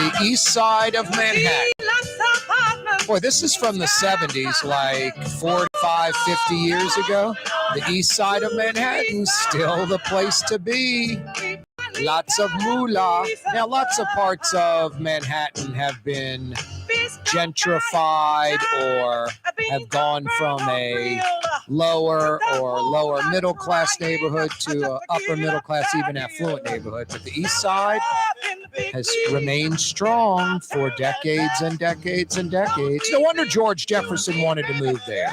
the east side of Manhattan. Boy, this is from the 70s, like 45, 50 years ago. The east side of Manhattan, still the place to be. Lots of moolah. Now, lots of parts of Manhattan have been gentrified or have gone from a lower or lower middle class neighborhood to an upper middle class, even affluent neighborhood. But the east side has remained strong for decades and decades and decades. No wonder George Jefferson wanted to move there.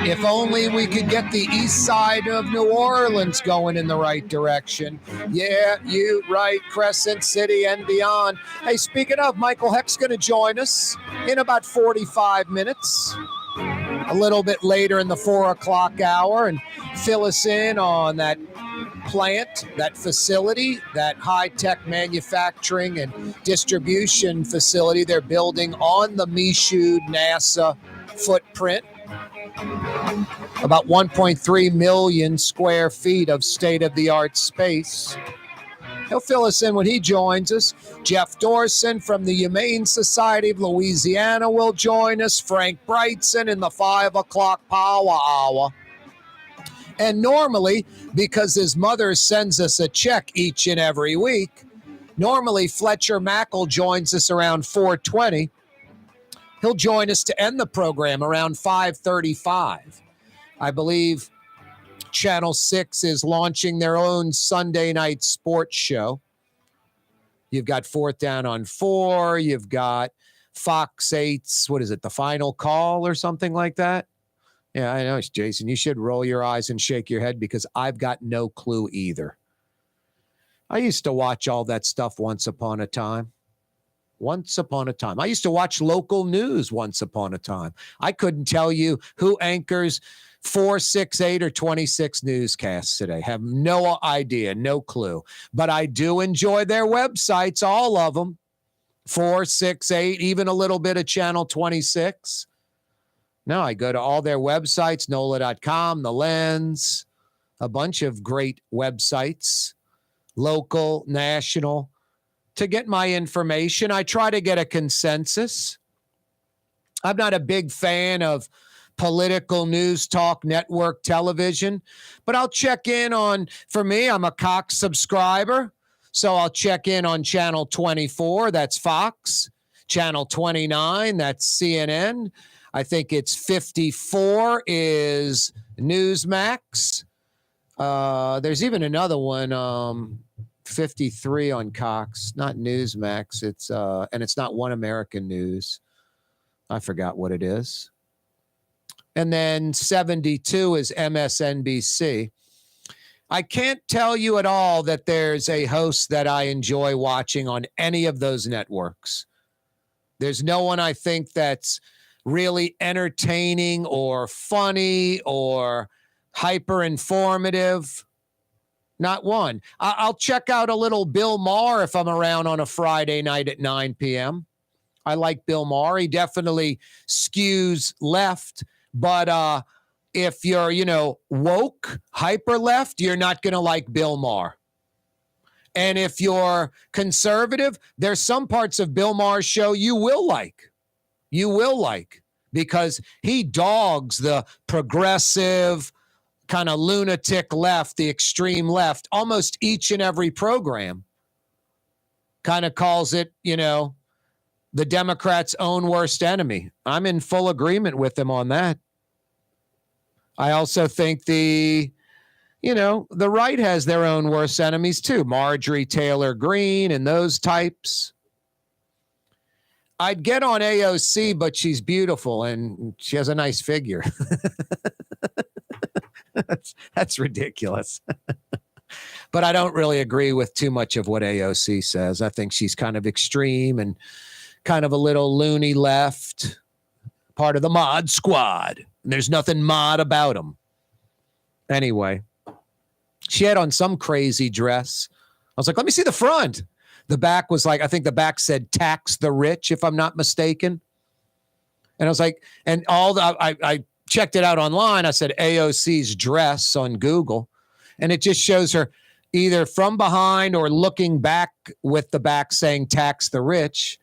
If only we could get the east side of New Orleans going in the right direction. Yeah, you right, Crescent City and beyond. Hey, speaking of, Michael Hecht's going to join us in about 45 minutes, a little bit later in the 4 o'clock hour, and fill us in on that plant, that facility, that high-tech manufacturing and distribution facility they're building on the Michoud NASA footprint. About 1.3 million square feet of state-of-the-art space. He'll fill us in when he joins us. Jeff Dorson from the Humane Society of Louisiana will join us. Frank Brigtsen in the 5 o'clock power hour. And normally, because his mother sends us a check each and every week, normally Fletcher Mackel joins us around 4:20. He'll join us to end the program around 5:35. I believe Channel 6 is launching their own Sunday night sports show. You've got Fourth Down on 4. You've got Fox 8's, what is it, The Final Call or something like that? Yeah, I know, Jason. You should roll your eyes and shake your head because I've got no clue either. I used to watch all that stuff once upon a time. Once upon a time. I used to watch local news once upon a time. I couldn't tell you who anchors 4, 6, 8, or 26 newscasts today. Have no idea, no clue. But I do enjoy their websites, all of them. 4, 6, 8, even a little bit of Channel 26. No, I go to all their websites, NOLA.com, The Lens, a bunch of great websites, local, national, to get my information. I try to get a consensus. I'm not a big fan of political news talk network television, but I'll check in on, for me, I'm a Cox subscriber, so I'll check in on Channel 24, that's Fox, Channel 29, that's CNN. I think it's 54 is Newsmax. There's even another one, 53 on Cox, not Newsmax. It's and it's not One American News. I forgot what it is. And then 72 is MSNBC. I can't tell you at all that there's a host that I enjoy watching on any of those networks. There's no one I think that's really entertaining or funny or hyper informative. Not one. I'll check out a little Bill Maher if I'm around on a Friday night at 9 p.m. I like Bill Maher. He definitely skews left, but if you're, woke, hyper left, you're not going to like Bill Maher. And if you're conservative, there's some parts of Bill Maher's show you will like. You will like, because he dogs the progressive, kind of lunatic left, the extreme left, almost each and every program. Kind of calls it, the Democrats' own worst enemy. I'm in full agreement with them on that. I also think the right has their own worst enemies too. Marjorie Taylor Greene and those types. I'd get on AOC, but she's beautiful and she has a nice figure. That's ridiculous. But I don't really agree with too much of what AOC says. I think she's kind of extreme and kind of a little loony left, part of the mod squad. And there's nothing mod about them. Anyway, she had on some crazy dress. I was like, let me see the front. The back was like, I think the back said tax the rich, if I'm not mistaken. And I was like, I checked it out online. I said AOC's dress on Google. And it just shows her either from behind or looking back with the back saying tax the rich.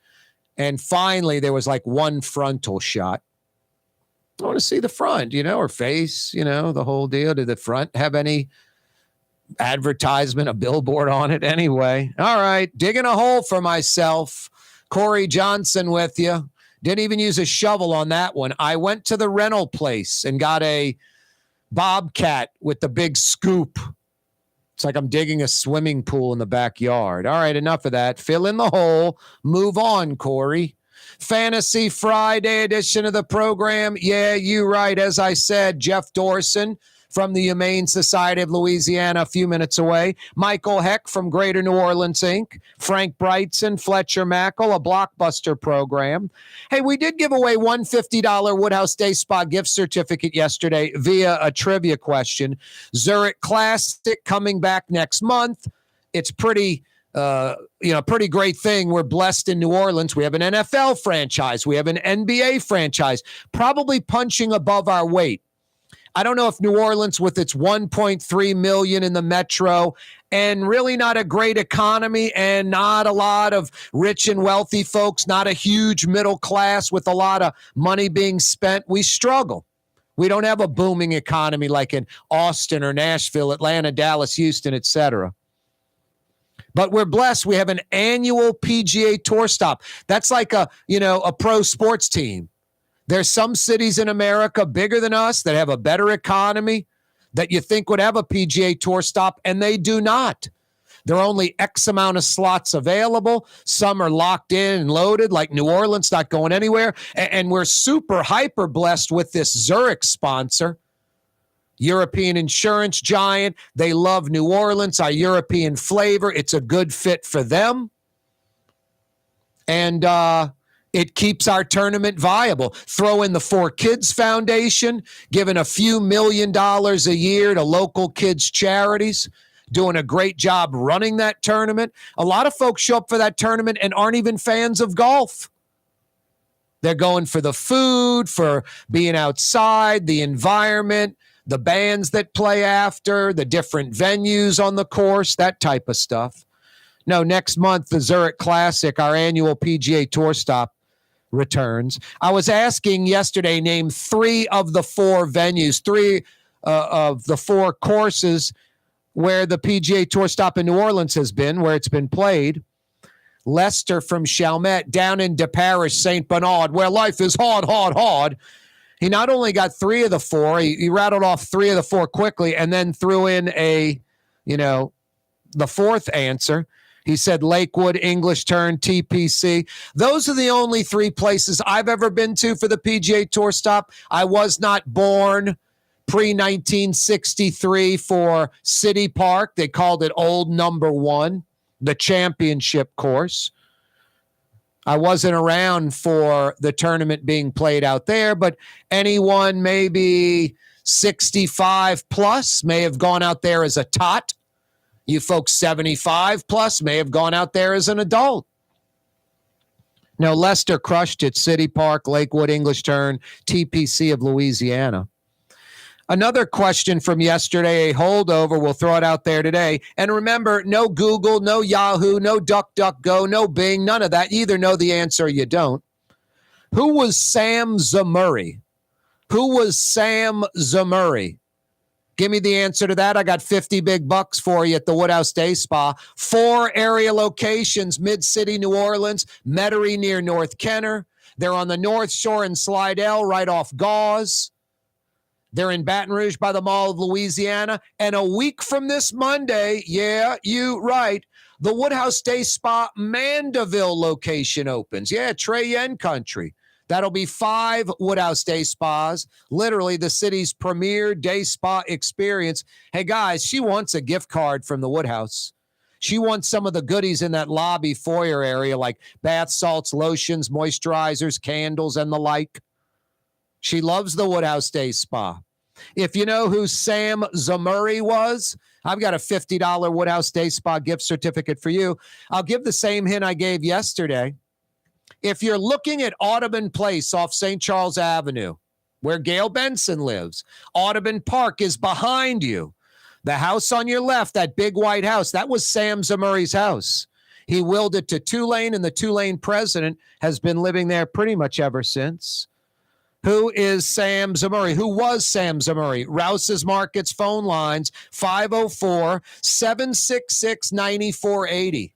And finally, there was like one frontal shot. I want to see the front, her face, the whole deal. Did the front have any advertisement, a billboard on it anyway? All right, digging a hole for myself. Corey Johnson with you. Didn't even use a shovel on that one. I went to the rental place and got a bobcat with the big scoop. It's like I'm digging a swimming pool in the backyard. All right, enough of that. Fill in the hole. Move on, Corey. Fantasy Friday edition of the program. Yeah, you right. As I said, Jeff Dorson from the Humane Society of Louisiana, a few minutes away. Michael Hecht from Greater New Orleans, Inc. Frank Brigtsen, Fletcher Mackel, a blockbuster program. Hey, we did give away one $50 Woodhouse Day Spa gift certificate yesterday via a trivia question. Zurich Classic coming back next month. It's pretty great thing. We're blessed in New Orleans. We have an NFL franchise. We have an NBA franchise, probably punching above our weight. I don't know if New Orleans, with its 1.3 million in the metro and really not a great economy and not a lot of rich and wealthy folks, not a huge middle class with a lot of money being spent, we struggle. We don't have a booming economy like in Austin or Nashville, Atlanta, Dallas, Houston, etc. But we're blessed. We have an annual PGA Tour stop. That's like a pro sports team. There's some cities in America bigger than us that have a better economy that you think would have a PGA Tour stop, and they do not. There are only X amount of slots available. Some are locked in and loaded, like New Orleans, not going anywhere. And we're super hyper blessed with this Zurich sponsor, European insurance giant. They love New Orleans, our European flavor. It's a good fit for them. And it keeps our tournament viable. Throw in the 4Kids Foundation, giving a few $1 million a year to local kids' charities, doing a great job running that tournament. A lot of folks show up for that tournament and aren't even fans of golf. They're going for the food, for being outside, the environment, the bands that play after, the different venues on the course, that type of stuff. No, next month, the Zurich Classic, our annual PGA Tour stop, returns. I was asking yesterday, name 3 of the 4 venues, 3 of the 4 courses where the PGA Tour stop in New Orleans has been, where it's been played. Lester from Chalmette, down in De Parish, St. Bernard, where life is hard, hard, hard. He not only got 3 of the 4, he rattled off 3 of the 4 quickly and then threw in the 4th answer. He said Lakewood, English Turn, TPC. Those are the only 3 places I've ever been to for the PGA Tour stop. I was not born pre-1963 for City Park. They called it Old Number 1, the championship course. I wasn't around for the tournament being played out there, but anyone maybe 65 plus may have gone out there as a tot. You folks 75 plus may have gone out there as an adult. No, Lester crushed it. City Park, Lakewood, English Turn, TPC of Louisiana. Another question from yesterday, a holdover. We'll throw it out there today. And remember, no Google, no Yahoo, no DuckDuckGo, no Bing, none of that. You either know the answer or you don't. Who was Sam Zamurray? Who was Sam Zamurray? Give me the answer to that. I got 50 big bucks for you at the Woodhouse Day Spa. 4 area locations, Mid-City, New Orleans, Metairie near North Kenner. They're on the North Shore in Slidell, right off Gauze. They're in Baton Rouge by the Mall of Louisiana. And a week from this Monday, yeah, you right, the Woodhouse Day Spa Mandeville location opens. Yeah, Trey Yen country. That'll be 5 Woodhouse Day Spas, literally the city's premier day spa experience. Hey, guys, she wants a gift card from the Woodhouse. She wants some of the goodies in that lobby foyer area, like bath salts, lotions, moisturizers, candles, and the like. She loves the Woodhouse Day Spa. If you know who Sam Zamurray was, I've got a $50 Woodhouse Day Spa gift certificate for you. I'll give the same hint I gave yesterday. If you're looking at Audubon Place off St. Charles Avenue, where Gail Benson lives, Audubon Park is behind you. The house on your left, that big white house, that was Sam Zamuri's house. He willed it to Tulane, and the Tulane president has been living there pretty much ever since. Who is Sam Zamuri? Who was Sam Zamuri? Rouse's Markets phone lines, 504-766-9480.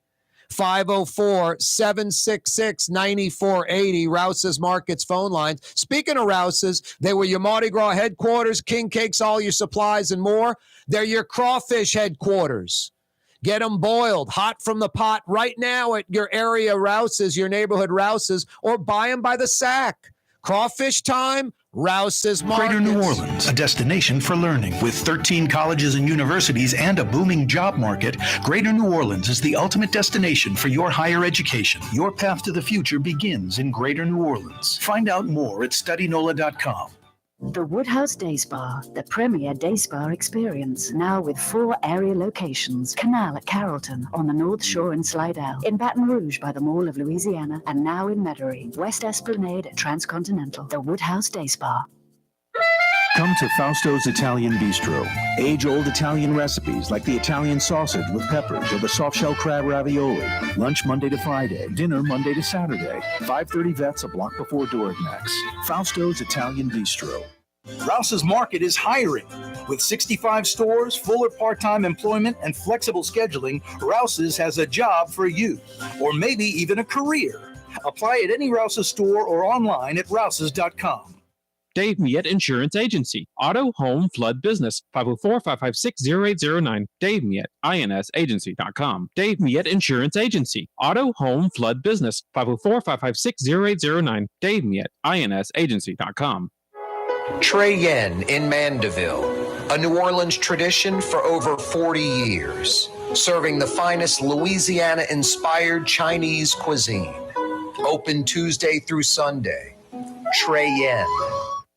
504-766-9480, Rouse's Markets phone lines. Speaking of Rouse's, they were your Mardi Gras headquarters, king cakes, all your supplies and more. They're your crawfish headquarters. Get them boiled, hot from the pot right now at your area Rouse's, your neighborhood Rouse's, or buy them by the sack. Crawfish time, Rouse's Markets. Greater New Orleans, a destination for learning. With 13 colleges and universities and a booming job market, Greater New Orleans is the ultimate destination for your higher education. Your path to the future begins in Greater New Orleans. Find out more at studynola.com. The Woodhouse Day Spa, the premier day spa experience, now with 4 area locations. Canal at Carrollton, on the North Shore in Slidell, in Baton Rouge by the Mall of Louisiana, and now in Metairie, West Esplanade at Transcontinental. The Woodhouse Day Spa. Come to Fausto's Italian Bistro. Age-old Italian recipes like the Italian sausage with peppers or the soft-shell crab ravioli. Lunch Monday to Friday. Dinner Monday to Saturday. 530 Vets, a block before Dorignax. Fausto's Italian Bistro. Rouse's Market is hiring. With 65 stores, full or part-time employment, and flexible scheduling, Rouse's has a job for you, or maybe even a career. Apply at any Rouse's store or online at rouses.com. Dave Miet Insurance Agency. Auto, home, flood, business. 504-556-0809. Dave Miet, INSagency.com. Dave Miet Insurance Agency. Auto, home, flood, business. 504-556-0809. Dave Miet, INSagency.com. Trey Yen in Mandeville, a New Orleans tradition for over 40 years, serving the finest Louisiana-inspired Chinese cuisine. Open Tuesday through Sunday. Trey Yen.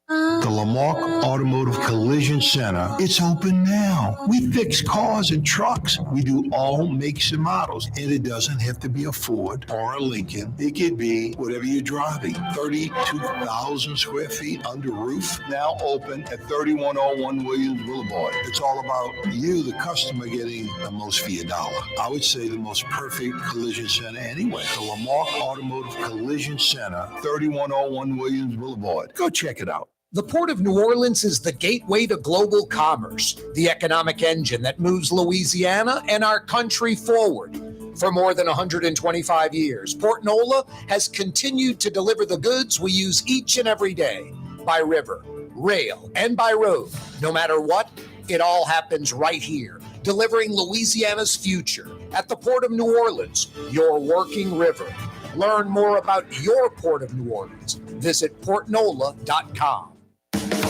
The Lamarck Automotive Collision Center, it's open now. We fix cars and trucks. We do all makes and models. And it doesn't have to be a Ford or a Lincoln. It could be whatever you're driving. 32,000 square feet under roof, now open at 3101 Williams Boulevard. It's all about you, the customer, getting the most for your dollar. I would say the most perfect collision center anyway. The Lamarck Automotive Collision Center, 3101 Williams Boulevard. Go check it out. The Port of New Orleans is the gateway to global commerce, the economic engine that moves Louisiana and our country forward. For more than 125 years, Port NOLA has continued to deliver the goods we use each and every day, by river, rail, and by road. No matter what, it all happens right here, delivering Louisiana's future at the Port of New Orleans, your working river. Learn more about your Port of New Orleans. Visit portnola.com.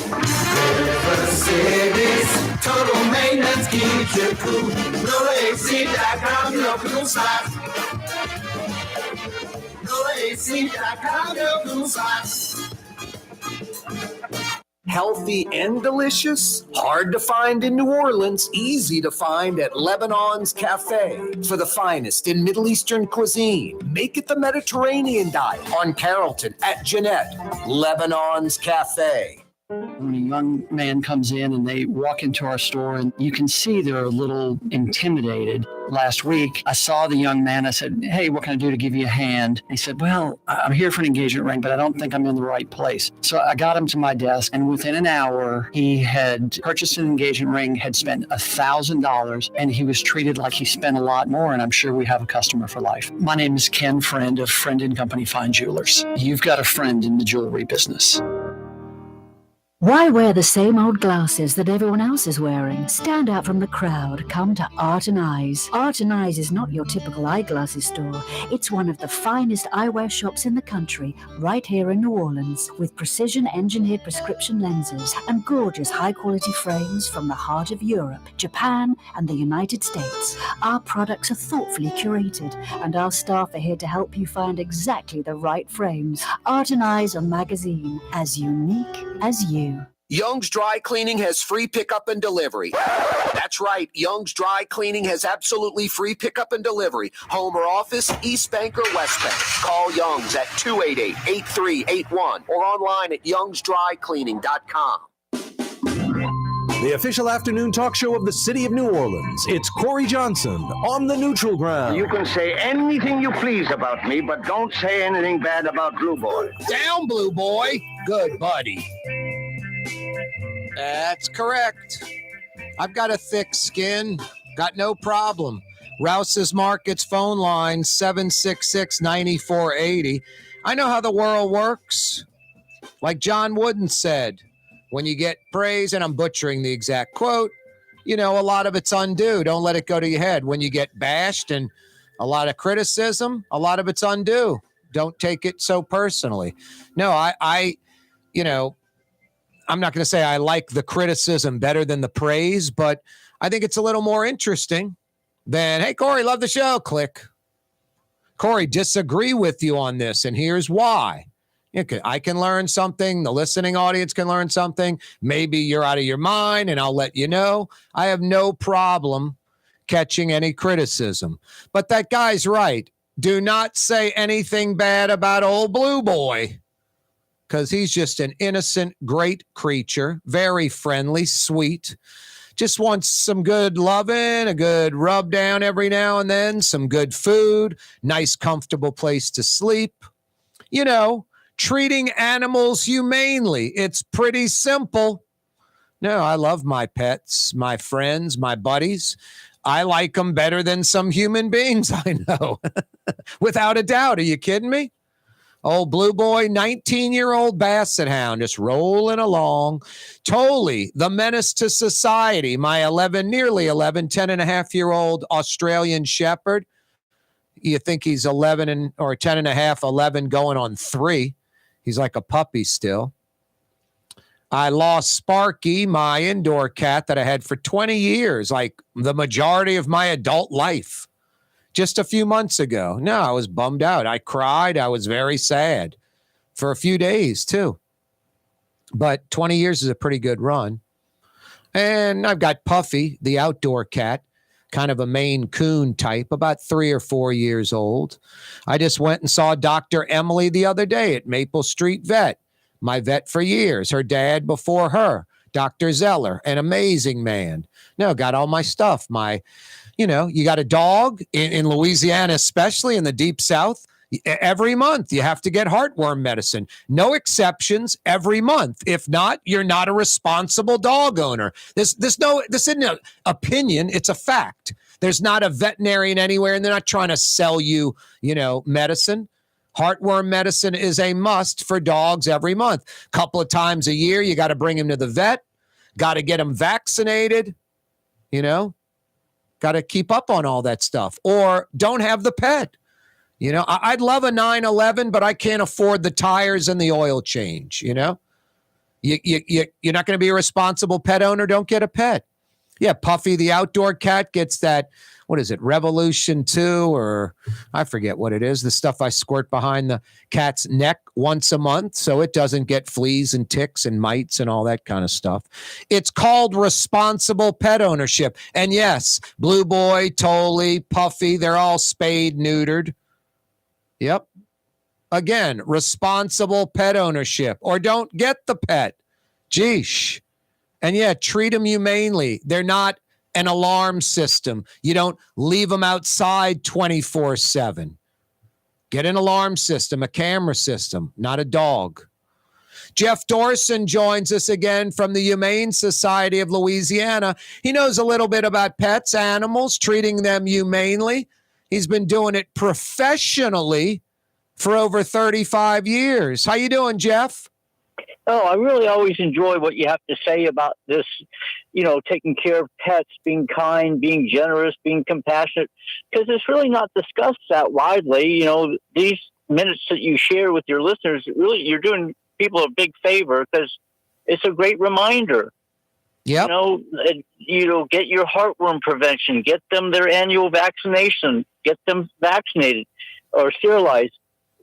River Cities, total maintenance keeps you cool. NOLAAC.com, your cool spots. NOLAAC.com, your cool spots. Healthy and delicious, hard to find in New Orleans, easy to find at Lebanon's Cafe. For the finest in Middle Eastern cuisine, make it the Mediterranean diet on Carrollton at Jeanette, Lebanon's Cafe. When a young man comes in and they walk into our store and you can see they're a little intimidated. Last week, I saw the young man. I said, "Hey, what can I do to give you a hand?" He said, "Well, I'm here for an engagement ring, but I don't think I'm in the right place." So I got him to my desk, and within an hour, he had purchased an engagement ring, had spent $1,000, and he was treated like he spent a lot more, and I'm sure we have a customer for life. My name is Ken Friend of Friend & Company Fine Jewelers. You've got a friend in the jewelry business. Why wear the same old glasses that everyone else is wearing? Stand out from the crowd. Come to Art and Eyes. Art and Eyes is not your typical eyeglasses store. It's one of the finest eyewear shops in the country, right here in New Orleans, with precision-engineered prescription lenses and gorgeous high-quality frames from the heart of Europe, Japan, and the United States. Our products are thoughtfully curated, and our staff are here to help you find exactly the right frames. Art and Eyes on Magazine, as unique as you. Young's Dry Cleaning has free pickup and delivery. That's right. Young's Dry Cleaning has absolutely free pickup and delivery. Home or office, East Bank or West Bank. Call Young's at 288-8381 or online at youngsdrycleaning.com. the official afternoon talk show of the city of New Orleans. It's Corey Johnson on the neutral ground. You can say anything you please about me, but don't say anything bad about Blue Boy. Down, Blue Boy. Good buddy. That's correct. I've got a thick skin. Got no problem. Rouse's Markets phone line, 766-9480. I know how the world works. Like John Wooden said, when you get praise, and I'm butchering the exact quote, a lot of it's undue. Don't let it go to your head. When you get bashed and a lot of criticism, a lot of it's undue. Don't take it so personally. No, I'm not going to say I like the criticism better than the praise, but I think it's a little more interesting than, hey, Corey, love the show, click. Corey, disagree with you on this, and here's why. I can learn something. The listening audience can learn something. Maybe you're out of your mind, and I'll let you know. I have no problem catching any criticism. But that guy's right. Do not say anything bad about old Blue Boy, because he's just an innocent, great creature, very friendly, sweet. Just wants some good loving, a good rub down every now and then, some good food, nice, comfortable place to sleep. Treating animals humanely. It's pretty simple. No, I love my pets, my friends, my buddies. I like them better than some human beings I know. Without a doubt. Are you kidding me? Old Blue Boy, 19-year-old basset hound, just rolling along. Tolly, the menace to society, my 10-and-a-half-year-old Australian Shepherd. You think he's 11 or 10 and a half, 11 going on 3. He's like a puppy still. I lost Sparky, my indoor cat that I had for 20 years, like the majority of my adult life, just a few months ago. No, I was bummed out. I cried. I was very sad for a few days too. But 20 years is a pretty good run. And I've got Puffy, the outdoor cat, kind of a Maine Coon type, about 3 or 4 years old. I just went and saw Dr. Emily the other day at Maple Street Vet, my vet for years, her dad before her, Dr. Zeller, an amazing man. No, got all my stuff. You got a dog in Louisiana, especially in the deep South. Every month you have to get heartworm medicine. No exceptions every month. If not, you're not a responsible dog owner. This isn't an opinion. It's a fact. There's not a veterinarian anywhere, and they're not trying to sell you, medicine. Heartworm medicine is a must for dogs every month. Couple of times a year, you got to bring them to the vet. Got to get them vaccinated. Got to keep up on all that stuff. Or don't have the pet. I'd love a 911, but I can't afford the tires and the oil change. You're not going to be a responsible pet owner. Don't get a pet. Yeah, Puffy, the outdoor cat, gets that, what is it, Revolution 2, or I forget what it is, the stuff I squirt behind the cat's neck once a month so it doesn't get fleas and ticks and mites and all that kind of stuff. It's called responsible pet ownership. And yes, Blue Boy, Tolly, Puffy, they're all spayed, neutered. Yep. Again, responsible pet ownership, or don't get the pet. Geesh. And yeah, treat them humanely. They're not an alarm system. You don't leave them outside 24/7. Get an alarm system, a camera system, not a dog. Jeff Dorson joins us again from the Humane Society of Louisiana. He knows a little bit about pets, animals, treating them humanely. He's been doing it professionally for over 35 years. How you doing, Jeff? Oh, I really always enjoy what you have to say about this, taking care of pets, being kind, being generous, being compassionate, because it's really not discussed that widely. These minutes that you share with your listeners, really, you're doing people a big favor because it's a great reminder. Yeah. Get your heartworm prevention, get them their annual vaccination, get them vaccinated or sterilized.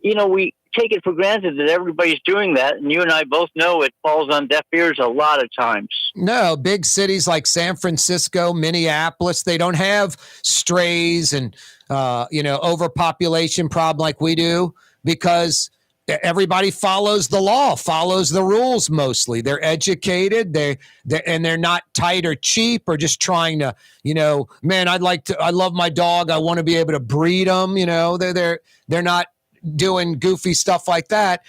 We take it for granted that everybody's doing that, and you and I both know it falls on deaf ears a lot of times. No, big cities like San Francisco, Minneapolis, they don't have strays and overpopulation problem like we do, because everybody follows the law, follows the rules mostly. They're educated, and they're not tight or cheap or just trying to, man, I love my dog. I want to be able to breed them. They're not doing goofy stuff like that.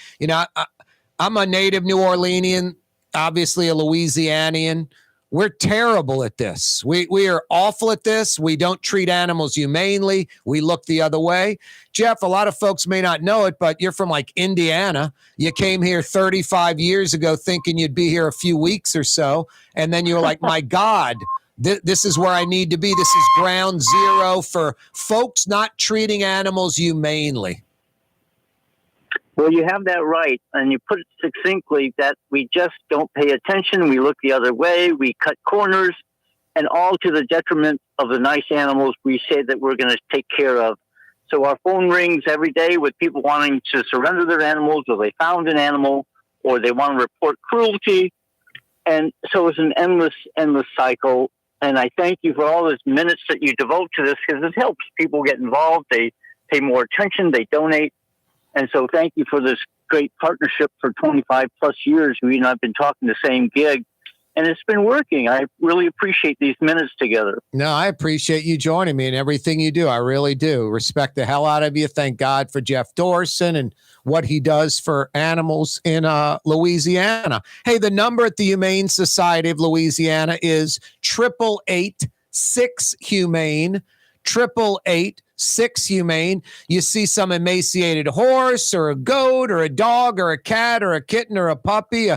I'm a native New Orleanian, obviously a Louisianian. We're terrible at this. We are awful at this. We don't treat animals humanely. We look the other way. Jeff, a lot of folks may not know it, but you're from like Indiana. You came here 35 years ago thinking you'd be here a few weeks or so. And then you were like, my God, this is where I need to be. This is ground zero for folks not treating animals humanely. Well, you have that right, and you put it succinctly that we just don't pay attention. We look the other way. We cut corners, and all to the detriment of the nice animals we say that we're going to take care of. So our phone rings every day with people wanting to surrender their animals, or they found an animal, or they want to report cruelty. And so it's an endless cycle. And I thank you for all those minutes that you devote to this, because it helps people get involved. They pay more attention. They donate. And so thank you for this great partnership for 25 plus years. We and I've been talking the same gig, and it's been working. I really appreciate these minutes together. No, I appreciate you joining me and everything you do. I really do. Respect the hell out of you. Thank God for Jeff Dorson and what he does for animals in Louisiana. Hey, the number at the Humane Society of Louisiana is 888-6-HUMANE, 888-6-HUMANE. You see some emaciated horse or a goat or a dog or a cat or a kitten or a puppy,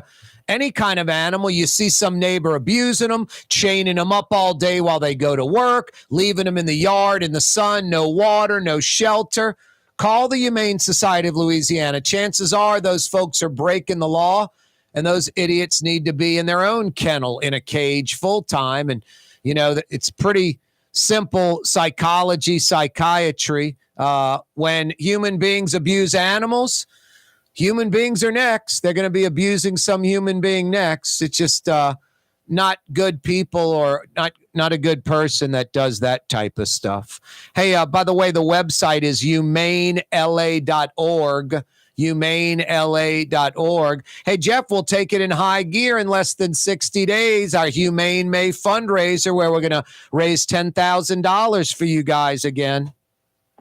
any kind of animal. You see some neighbor abusing them, chaining them up all day while they go to work, leaving them in the yard in the sun, no water, no shelter. Call the Humane Society of Louisiana. Chances are those folks are breaking the law, and those idiots need to be in their own kennel in a cage full time. And, it's pretty simple psychiatry. When human beings abuse animals, human beings are next. They're going to be abusing some human being next. It's just not good people or not a good person that does that type of stuff. Hey, by the way, the website is humanela.org. humanela.org. Hey, Jeff, we'll take it in high gear in less than 60 days. Our Humane May fundraiser, where we're going to raise $10,000 for you guys again.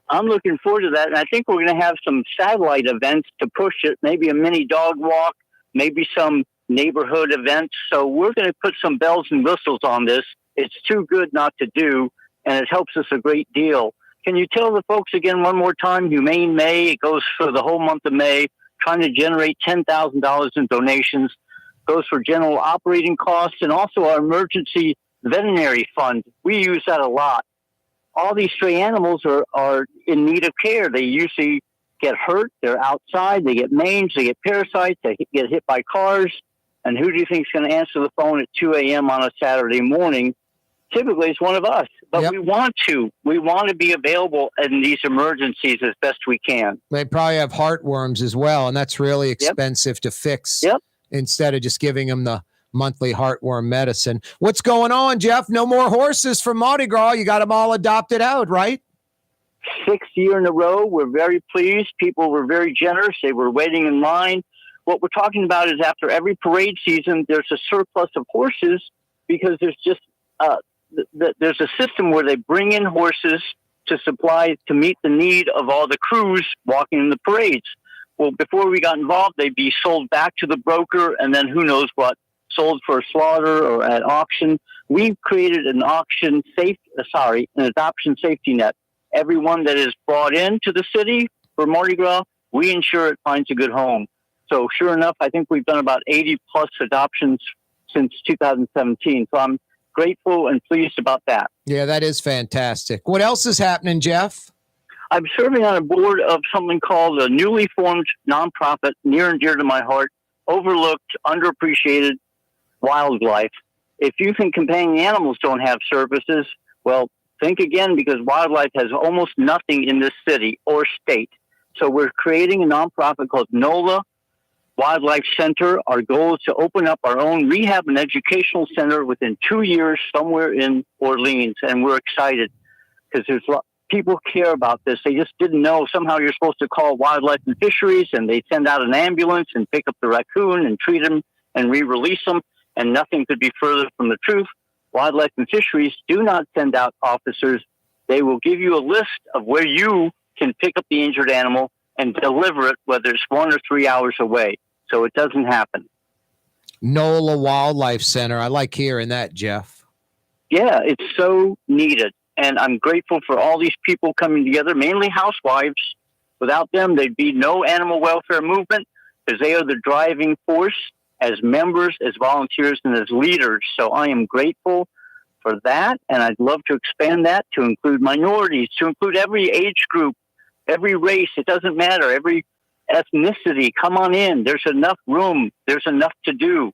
I'm looking forward to that. And I think we're going to have some satellite events to push it, maybe a mini dog walk, maybe some neighborhood events. So we're going to put some bells and whistles on this. It's too good not to do, and it helps us a great deal. Can you tell the folks again one more time? Humane May, it goes for the whole month of May, trying to generate $10,000 in donations, goes for general operating costs, and also our emergency veterinary fund. We use that a lot. All these stray animals are in need of care. They usually get hurt. They're outside. They get mange. They get parasites. They get hit by cars. And who do you think is going to answer the phone at 2 a.m. on a Saturday morning? Typically, it's one of us. But Yep. we want to be available in these emergencies as best we can. They probably have heartworms as well, and that's really expensive to fix instead of just giving them the monthly heartworm medicine. What's going on, Jeff? No more horses for Mardi Gras. You got them all adopted out, right? 6th year in a row. We're very pleased. People were very generous. They were waiting in line. What we're talking about is after every parade season, there's a surplus of horses because there's just there's a system where they bring in horses to meet the need of all the crews walking in the parades. Well, before we got involved, they'd be sold back to the broker, and then who knows what, sold for slaughter or at auction. We've created an adoption safety net. Everyone that is brought into the city for Mardi Gras, we ensure it finds a good home. So sure enough, I think we've done about 80 plus adoptions since 2017. So I'm grateful and pleased about that. Yeah, that is fantastic. What else is happening, Jeff? I'm serving on a board of something called a newly formed nonprofit, near and dear to my heart, overlooked, underappreciated wildlife. If you think companion animals don't have services, well, think again, because wildlife has almost nothing in this city or state. So we're creating a nonprofit called NOLA Wildlife Center. Our goal is to open up our own rehab and educational center within 2 years somewhere in Orleans. And we're excited because there's people care about this. They just didn't know. Somehow you're supposed to call Wildlife and Fisheries, and they send out an ambulance and pick up the raccoon and treat him and re-release them, and nothing could be further from the truth. Wildlife and Fisheries do not send out officers. They will give you a list of where you can pick up the injured animal and deliver it, whether it's 1 or 3 hours away. So it doesn't happen. NOLA Wildlife Center. I like hearing that, Jeff. Yeah, it's so needed. And I'm grateful for all these people coming together, mainly housewives. Without them, there'd be no animal welfare movement, because they are the driving force as members, as volunteers, and as leaders. So I am grateful for that. And I'd love to expand that to include minorities, to include every age group, every race. It doesn't matter. Every ethnicity. Come on in. There's enough room. There's enough to do.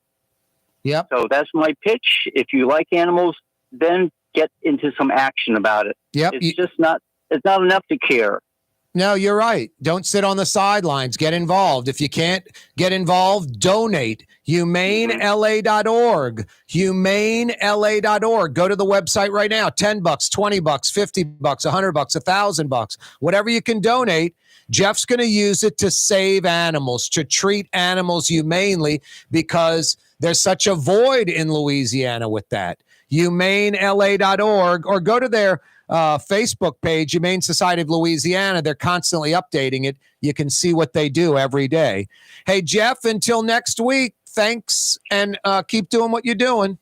Yep. So that's my pitch. If you like animals, then get into some action about it. Yep. It's not enough to care. No, you're right. Don't sit on the sidelines. Get involved. If you can't get involved, donate. HumaneLA.org. HumaneLA.org. Go to the website right now. $10, $20, $50, $100, $1,000. Whatever you can donate. Jeff's going to use it to save animals, to treat animals humanely, because there's such a void in Louisiana with that. HumaneLA.org, or go to their Facebook page, Humane Society of Louisiana. They're constantly updating it. You can see what they do every day. Hey, Jeff, until next week, thanks, and keep doing what you're doing.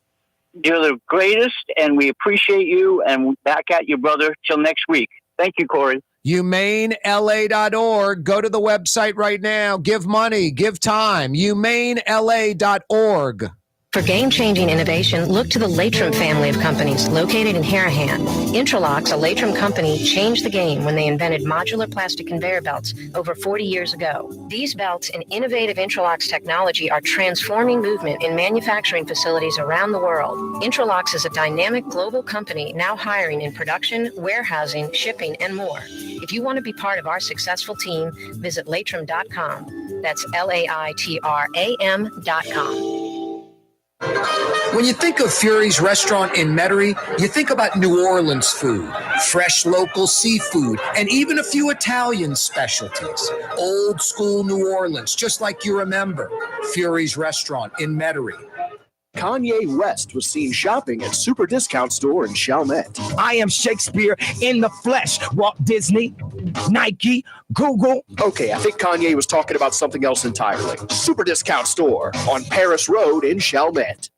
You're the greatest, and we appreciate you, and back at you, brother, till next week. Thank you, Corey. HumaneLA.org. Go to the website right now. Give money. Give time. HumaneLA.org. For game-changing innovation, look to the Latrim family of companies located in Harahan. Intralocks, a Latrim company, changed the game when they invented modular plastic conveyor belts over 40 years ago. These belts and innovative Intralocks technology are transforming movement in manufacturing facilities around the world. Intralocks is a dynamic global company now hiring in production, warehousing, shipping, and more. If you want to be part of our successful team, visit Latrim.com. That's LAITRAM.com. When you think of Fury's restaurant in Metairie, you think about New Orleans food, fresh local seafood, and even a few Italian specialties. Old school New Orleans, just like you remember. Fury's restaurant in Metairie. Kanye West was seen shopping at Super Discount Store in Chalmette. I am Shakespeare in the flesh. Walt Disney, Nike, Google. Okay, I think Kanye was talking about something else entirely. Super Discount Store on Paris Road in Chalmette.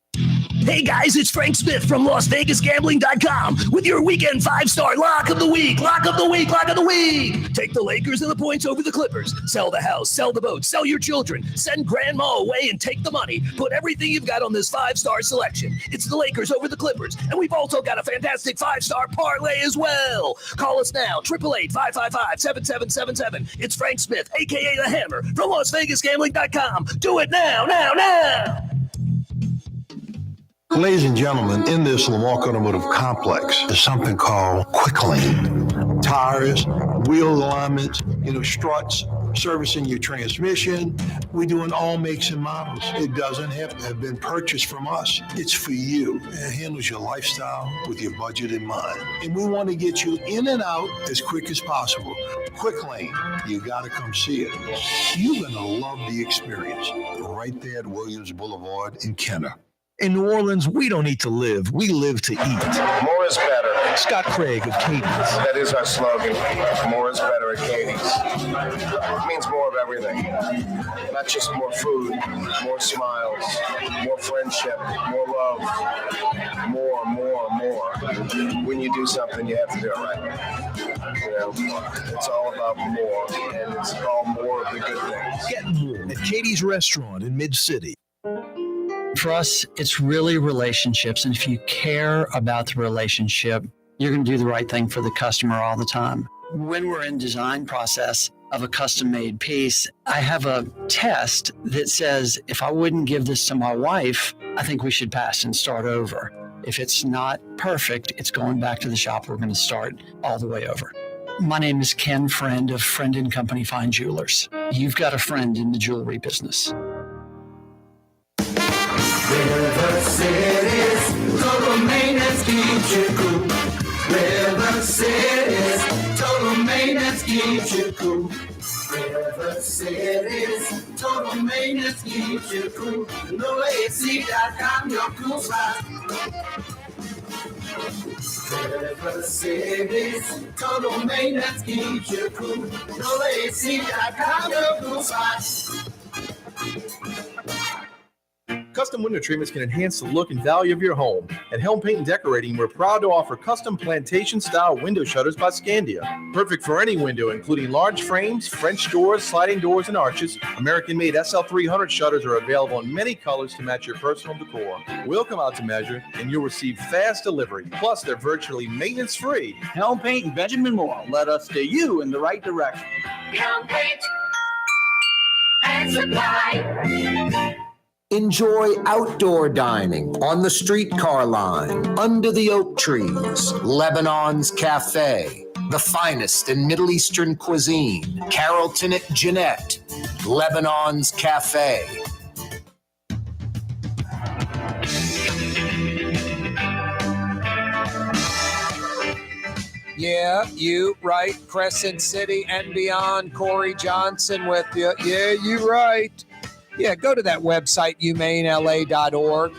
Hey guys, it's Frank Smith from LasVegasGambling.com with your weekend 5-star lock of the week. Lock of the week. Lock of the week. Take the Lakers and the points over the Clippers. Sell the house, sell the boat, sell your children. Send grandma away and take the money. Put everything you've got on this 5-star selection. It's the Lakers over the Clippers. And we've also got a fantastic 5-star parlay as well. Call us now, 888-555-7777. It's Frank Smith, a.k.a. The Hammer, from LasVegasGambling.com. Do it now, now, now. Ladies and gentlemen, in this Lamarck Automotive Complex is something called Quick Lane. Tires, wheel alignments, struts, servicing your transmission. We're doing all makes and models. It doesn't have to have been purchased from us. It's for you. It handles your lifestyle with your budget in mind. And we want to get you in and out as quick as possible. Quick Lane, you got to come see it. You're going to love the experience right there at Williams Boulevard in Kenner. In New Orleans, we don't eat to live. We live to eat. More is better. Scott Craig of Katie's. That is our slogan. More is better at Katie's. It means more of everything. Not just more food, more smiles, more friendship, more love. More. When you do something, you have to do it right. It's all about more, and it's all more of the good things. Get more at Katie's Restaurant in Mid-City. For us, it's really relationships. And if you care about the relationship, you're going to do the right thing for the customer all the time. When we're in design process of a custom-made piece, I have a test that says, if I wouldn't give this to my wife, I think we should pass and start over. If it's not perfect, it's going back to the shop. We're going to start all the way over. My name is Ken Friend of Friend & Company Fine Jewelers. You've got a friend in the jewelry business. River City's total maintenance keeps you cool. River City's maintenance keeps you cool. River City's total maintenance keeps you cool. NOLAAC.com, your cool spot. River City's total maintenance keeps you cool. NOLAAC.com, your cool spot. Custom window treatments can enhance the look and value of your home. At Helm Paint and Decorating, we're proud to offer custom plantation-style window shutters by Scandia. Perfect for any window, including large frames, French doors, sliding doors, and arches. American-made SL300 shutters are available in many colors to match your personal decor. We'll come out to measure, and you'll receive fast delivery. Plus, they're virtually maintenance-free. Helm Paint and Benjamin Moore led us steer you in the right direction. Helm Paint and Supply. Enjoy outdoor dining on the streetcar line, under the oak trees, Lebanon's Cafe, the finest in Middle Eastern cuisine, Carrollton at Jeanette, Lebanon's Cafe. Yeah, you right, Crescent City and beyond. Corey Johnson with you. Yeah, you right. Yeah, go to that website, humanela.org.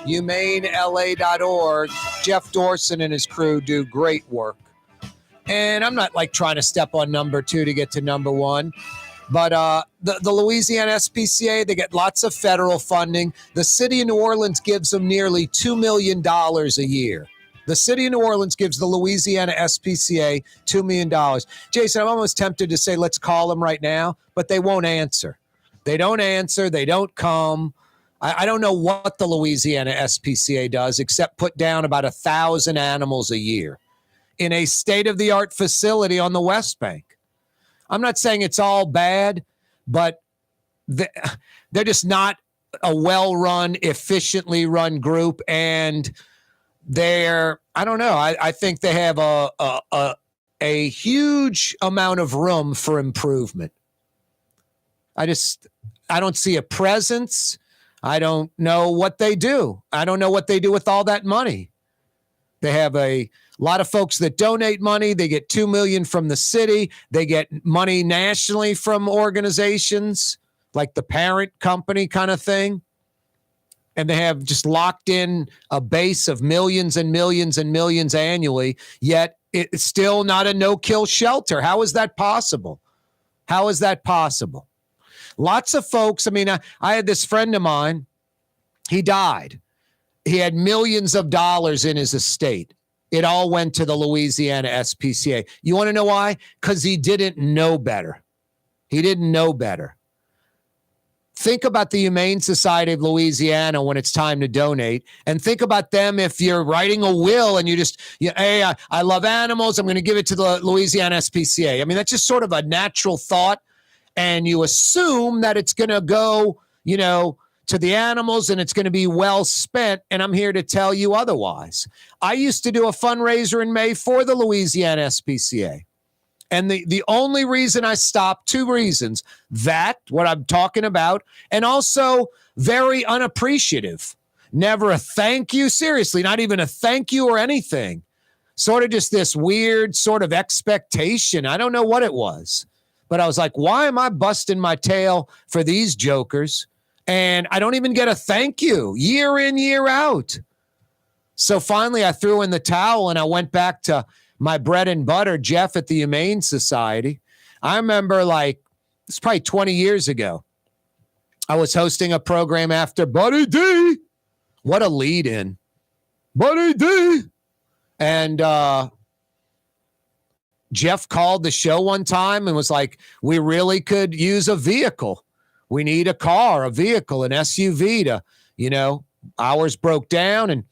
Humanela.org. Jeff Dorson and his crew do great work. And I'm not like trying to step on number 2 to get to number 1. But the Louisiana SPCA, they get lots of federal funding. The city of New Orleans gives them nearly $2 million a year. The city of New Orleans gives the Louisiana SPCA $2 million. Jason, I'm almost tempted to say, let's call them right now, but they won't answer. They don't answer. They don't come. I don't know what the Louisiana SPCA does except put down about 1,000 animals a year in a state-of-the-art facility on the West Bank. I'm not saying it's all bad, but they're just not a well-run, efficiently run group, and they're, I don't know, I think they have a huge amount of room for improvement. I don't see a presence. I don't know what they do. I don't know what they do with all that money. They have a lot of folks that donate money. They get $2 million from the city. They get money nationally from organizations like the parent company kind of thing. And they have just locked in a base of millions and millions and millions annually, yet it's still not a no-kill shelter. How is that possible? How is that possible? Lots of folks, I mean, I had this friend of mine, he died. He had millions of dollars in his estate. It all went to the Louisiana SPCA. You want to know why? Because he didn't know better. He didn't know better. Think about the Humane Society of Louisiana when it's time to donate, and think about them if you're writing a will and hey, I love animals, I'm going to give it to the Louisiana SPCA. I mean, that's just sort of a natural thought. And you assume that it's going to go, to the animals and it's going to be well spent. And I'm here to tell you otherwise. I used to do a fundraiser in May for the Louisiana SPCA. And the only reason I stopped, 2 reasons, what I'm talking about, and also very unappreciative. Never a thank you, seriously, not even a thank you or anything. Sort of just this weird sort of expectation. I don't know what it was. But I was like, why am I busting my tail for these jokers? And I don't even get a thank you year in, year out. So finally I threw in the towel and I went back to my bread and butter, Jeff at the Humane Society. I remember it's probably 20 years ago. I was hosting a program after Buddy D. What a lead in. Buddy D. And, Jeff called the show one time and was like, we really could use a vehicle. We need a car, a vehicle, an SUV to, ours broke down and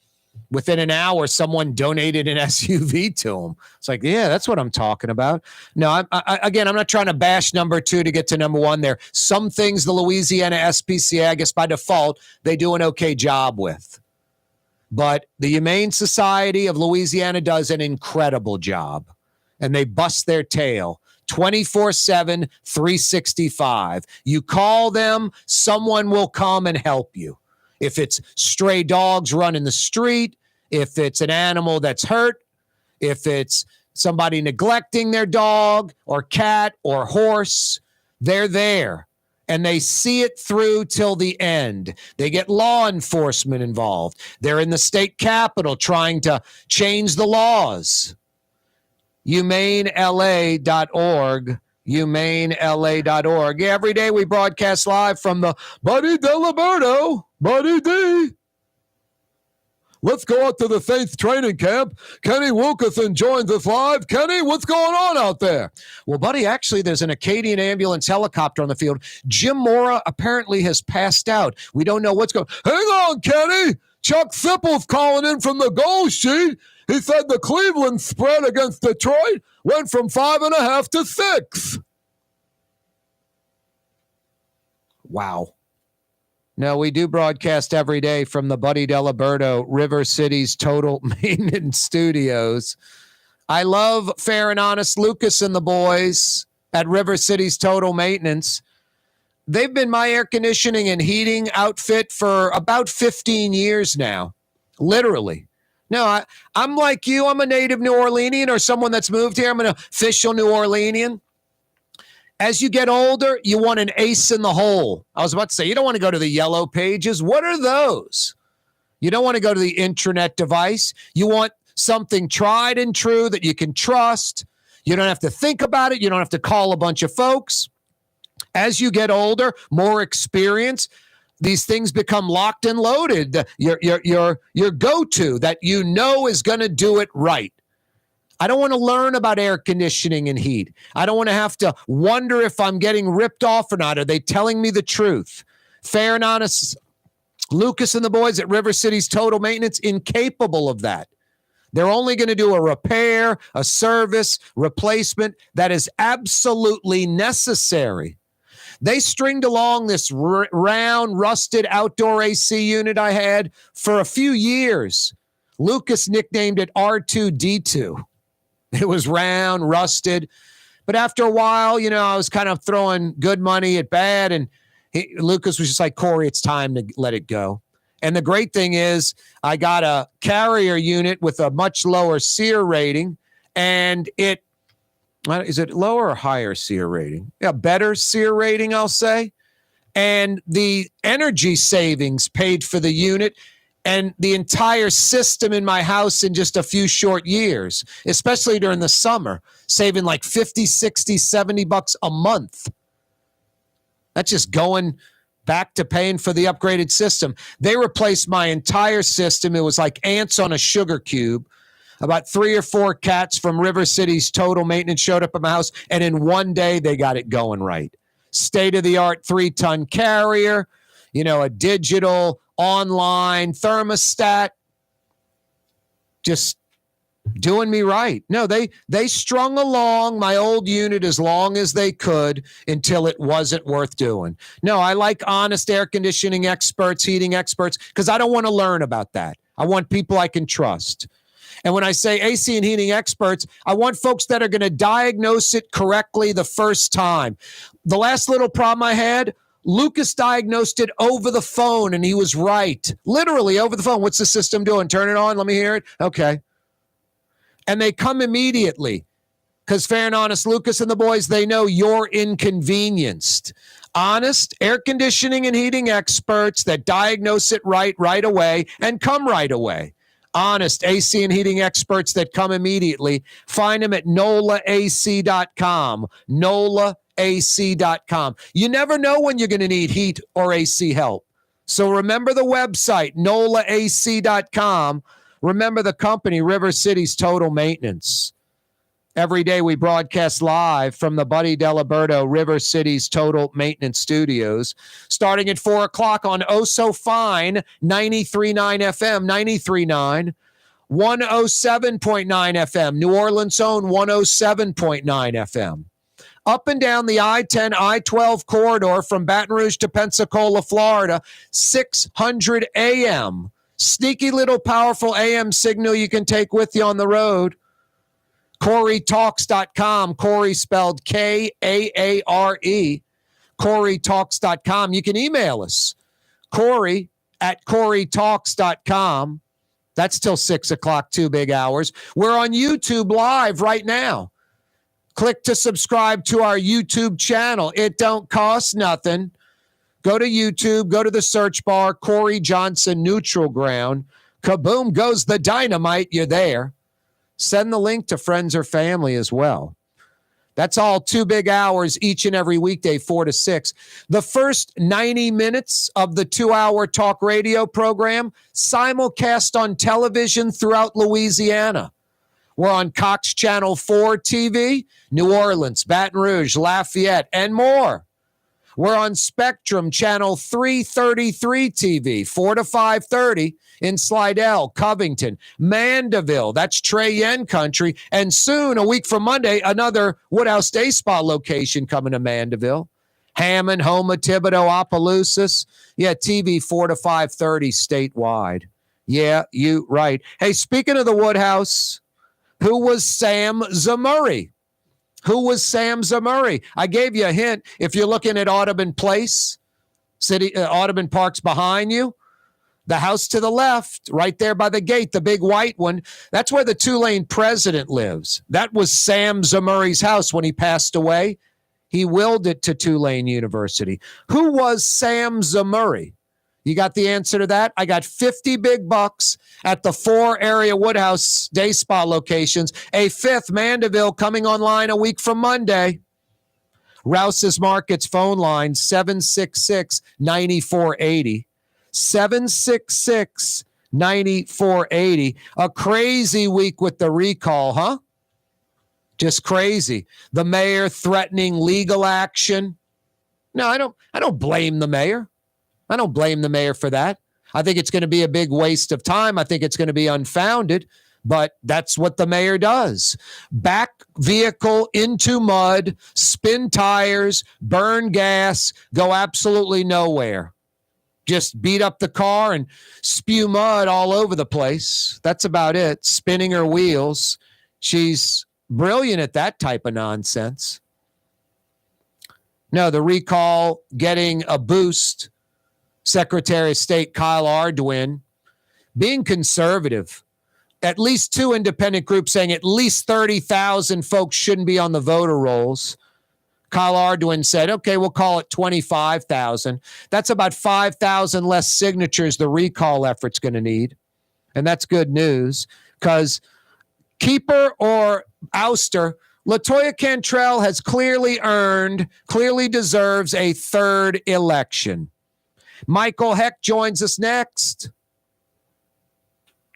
within an hour, someone donated an SUV to him. It's like, yeah, that's what I'm talking about. No, I'm not trying to bash number 2 to get to number 1 there. Some things the Louisiana SPCA, I guess by default, they do an okay job with. But the Humane Society of Louisiana does an incredible job. And they bust their tail 24/7, 365. You call them, someone will come and help you. If it's stray dogs running the street, if it's an animal that's hurt, if it's somebody neglecting their dog or cat or horse, they're there. And they see it through till the end. They get law enforcement involved. They're in the state capitol trying to change the laws. HumaneLA.org. HumaneLA.org. Yeah, every day we broadcast live from the Buddy Diliberto. Buddy D. Let's go out to the Faith training camp. Kenny Wilkerson joins us live. Kenny, what's going on out there? Well, buddy, actually, there's an Acadian ambulance helicopter on the field. Jim Mora apparently has passed out. We don't know what's going on. Hang on, Kenny. Chuck Sipple's calling in from the goal sheet. He said the Cleveland spread against Detroit went from 5.5 to 6. Wow. No, we do broadcast every day from the Buddy Diliberto River City's Total Maintenance Studios. I love Fair and Honest Lucas and the boys at River City's Total Maintenance. They've been my air conditioning and heating outfit for about 15 years now, literally. No, I'm like you. I'm a native New Orleanian or someone that's moved here. I'm an official New Orleanian. As you get older, you want an ace in the hole. I was about to say, you don't want to go to the yellow pages. What are those? You don't want to go to the intranet device. You want something tried and true that you can trust. You don't have to think about it. You don't have to call a bunch of folks. As you get older, more experience, these things become locked and loaded. Your go-to that you know is going to do it right. I don't want to learn about air conditioning and heat. I don't want to have to wonder if I'm getting ripped off or not. Are they telling me the truth? Fair and Honest Lucas and the boys at River City's Total Maintenance, incapable of that. They're only going to do a repair, a service, replacement that is absolutely necessary. They stringed along this round, rusted outdoor AC unit I had for a few years. Lucas nicknamed it R2D2. It was round, rusted. But after a while, I was kind of throwing good money at bad. And Lucas was just like, Corey, it's time to let it go. And the great thing is I got a carrier unit with a much lower SEER rating. And is it lower or higher SEER rating? Yeah, better SEER rating, I'll say. And the energy savings paid for the unit and the entire system in my house in just a few short years, especially during the summer, saving like $50, $60, $70 a month. That's just going back to paying for the upgraded system. They replaced my entire system. It was like ants on a sugar cube. About 3 or 4 cats from River City's Total Maintenance showed up at my house, and in one day, they got it going right. State-of-the-art 3-ton carrier, a digital online thermostat, just doing me right. No, they strung along my old unit as long as they could until it wasn't worth doing. No, I like honest air conditioning experts, heating experts, because I don't want to learn about that. I want people I can trust. And when I say AC and heating experts, I want folks that are going to diagnose it correctly the first time. The last little problem I had, Lucas diagnosed it over the phone, and he was right. Literally over the phone. What's the system doing? Turn it on. Let me hear it. Okay. And they come immediately because Fair and Honest Lucas and the boys, they know you're inconvenienced. Honest air conditioning and heating experts that diagnose it right away and come right away. Honest AC and heating experts that come immediately. Find them at NOLAAC.com. NOLAAC.com. You never know when you're going to need heat or AC help. So remember the website, NOLAAC.com. Remember the company, River City's Total Maintenance. Every day we broadcast live from the Buddy Diliberto River City's Total Maintenance Studios, starting at 4 o'clock on Oh So Fine, 93.9 FM, 93.9, 107.9 FM, New Orleans' own 107.9 FM. Up and down the I-10, I-12 corridor from Baton Rouge to Pensacola, Florida, 600 AM. Sneaky little powerful AM signal you can take with you on the road. CaareTalks.com. Corey spelled Kaare. CaareTalks.com. You can email us. Corey at CaareTalks.com. That's till 6 o'clock, 2 big hours. We're on YouTube Live right now. Click to subscribe to our YouTube channel. It don't cost nothing. Go to YouTube, go to the search bar, Corey Johnson Neutral Ground. Kaboom goes the dynamite. You're there. Send the link to friends or family as well. That's all 2 big hours each and every weekday, 4 to 6. The first 90 minutes of the 2-hour talk radio program simulcast on television throughout Louisiana. We're on Cox Channel 4 TV, New Orleans, Baton Rouge, Lafayette, and more. We're on Spectrum Channel 333 TV, 4 to 5:30 in Slidell, Covington, Mandeville. That's Trey Yen country. And soon, a week from Monday, another Woodhouse Day Spa location coming to Mandeville. Hammond, Houma, Thibodeau, Opelousas. Yeah, TV 4 to 5:30 statewide. Yeah, you right. Hey, speaking of the Woodhouse, who was Sam Zamurray? Who was Sam Zamurray? I gave you a hint. If you're looking at Audubon Place, Audubon Park's behind you, the house to the left, right there by the gate, the big white one, that's where the Tulane president lives. That was Sam Zamurray's house when he passed away. He willed it to Tulane University. Who was Sam Zamurray? You got the answer to that? I got 50 big bucks at the 4 area Woodhouse Day Spa locations. A 5th, Mandeville, coming online a week from Monday. Rouse's Markets phone line, 766-9480. 766-9480. A crazy week with the recall, huh? Just crazy. The mayor threatening legal action. No, I don't blame the mayor. I don't blame the mayor for that. I think it's going to be a big waste of time. I think it's going to be unfounded, but that's what the mayor does. Back vehicle into mud, spin tires, burn gas, go absolutely nowhere. Just beat up the car and spew mud all over the place. That's about it. Spinning her wheels. She's brilliant at that type of nonsense. No, the recall getting a boost. Secretary of State Kyle Ardoin being conservative. At least 2 independent groups saying at least 30,000 folks shouldn't be on the voter rolls. Kyle Ardoin said, okay, we'll call it 25,000. That's about 5,000 less signatures the recall effort's going to need. And that's good news because keeper or ouster, LaToya Cantrell has clearly deserves a 3rd election. Michael Hecht joins us next.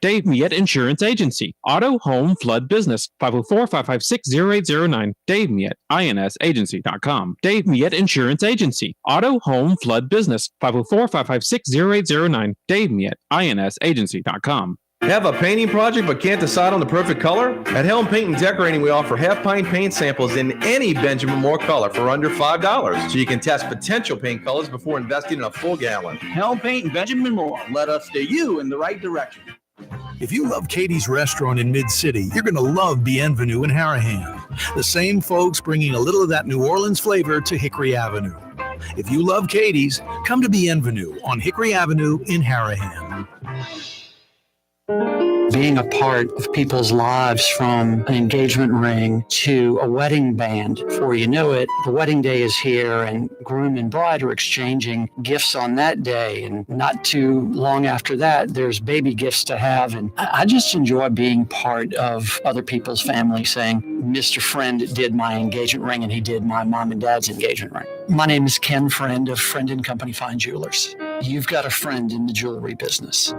Dave Miet Insurance Agency. Auto, home, flood, business. 504-556-0809. Dave Miet, INSagency.com. Dave Miet Insurance Agency. Auto, home, flood, business. 504-556-0809. Dave Miet, INSagency.com. Have a painting project but can't decide on the perfect color? At Helm Paint and Decorating, we offer half-pint paint samples in any Benjamin Moore color for under $5, so you can test potential paint colors before investing in a full gallon. Helm Paint and Benjamin Moore. Let us steer you in the right direction. If you love Katie's Restaurant in Mid-City, you're going to love Bienvenue in Harahan. The same folks bringing a little of that New Orleans flavor to Hickory Avenue. If you love Katie's, come to Bienvenue on Hickory Avenue in Harahan. Being a part of people's lives, from an engagement ring to a wedding band. Before you know it, the wedding day is here and groom and bride are exchanging gifts on that day. And not too long after that, there's baby gifts to have. And I just enjoy being part of other people's family, saying, Mr. Friend did my engagement ring and he did my mom and dad's engagement ring. My name is Ken Friend of Friend & Company Fine Jewelers. You've got a friend in the jewelry business.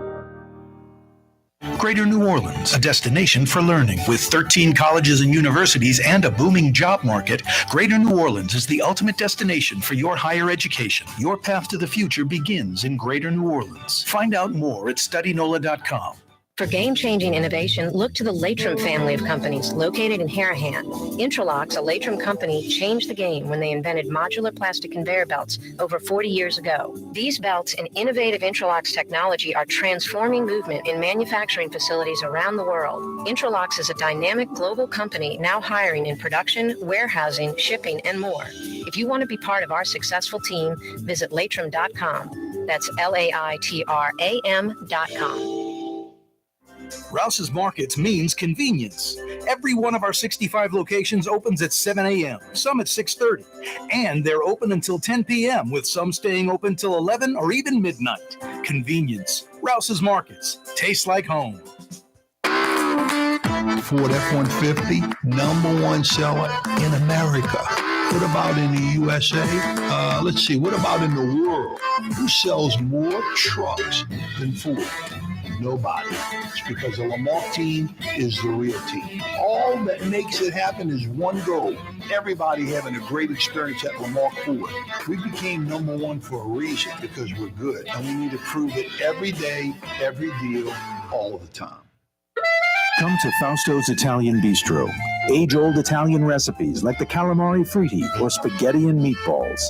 Greater New Orleans, a destination for learning. With 13 colleges and universities and a booming job market, Greater New Orleans is the ultimate destination for your higher education. Your path to the future begins in Greater New Orleans. Find out more at studynola.com. For game-changing innovation, look to the Latrim family of companies located in Harahan. Intralocks, a Latrim company, changed the game when they invented modular plastic conveyor belts over 40 years ago. These belts and innovative Intralocks technology are transforming movement in manufacturing facilities around the world. Intralocks is a dynamic global company now hiring in production, warehousing, shipping, and more. If you want to be part of our successful team, visit latrim.com. That's LAITRAM.com. Rouse's Markets means convenience. Every one of our 65 locations opens at 7 a.m., some at 6:30, and they're open until 10 p.m., with some staying open till 11 or even midnight. Convenience. Rouse's Markets. Tastes like home. Ford F-150, #1 seller in America. What about in the USA? Let's see, what about in the world? Who sells more trucks than Ford? Nobody. It's because the Lamarck team is the real team. All that makes it happen is one goal. Everybody having a great experience at Lamarck Ford. We became #1 for a reason, because we're good. And we need to prove it every day, every deal, all the time. Come to Fausto's Italian Bistro. Age-old Italian recipes like the calamari fritti or spaghetti and meatballs.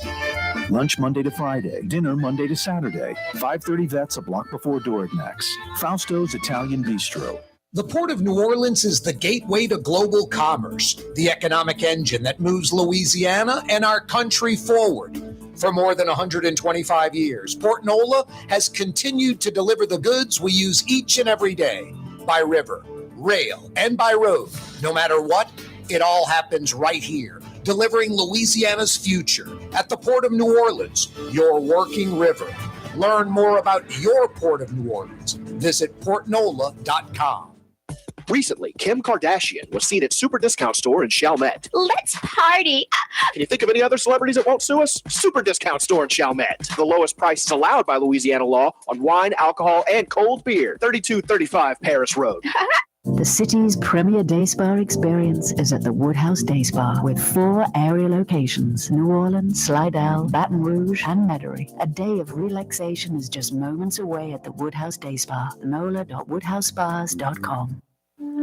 Lunch Monday to Friday, dinner Monday to Saturday. 530 Vets, a block before Dorignax. Fausto's Italian Bistro. The Port of New Orleans is the gateway to global commerce, the economic engine that moves Louisiana and our country forward. For more than 125 years, Port NOLA has continued to deliver the goods we use each and every day, by river, rail, and by road. No matter what, it all happens right here, delivering Louisiana's future at the Port of New Orleans, your working river. Learn more about your Port of New Orleans. Visit portnola.com. Recently, Kim Kardashian was seen at Super Discount Store in Chalmette. Let's party. Can you think of any other celebrities that won't sue us? Super Discount Store in Chalmette. The lowest prices allowed by Louisiana law on wine, alcohol, and cold beer. 3235 Paris Road. The city's premier day spa experience is at the Woodhouse Day Spa with 4 area locations: New Orleans, Slidell, Baton Rouge, and Metairie. A day of relaxation is just moments away at the Woodhouse Day Spa. NOLA.woodhousespas.com.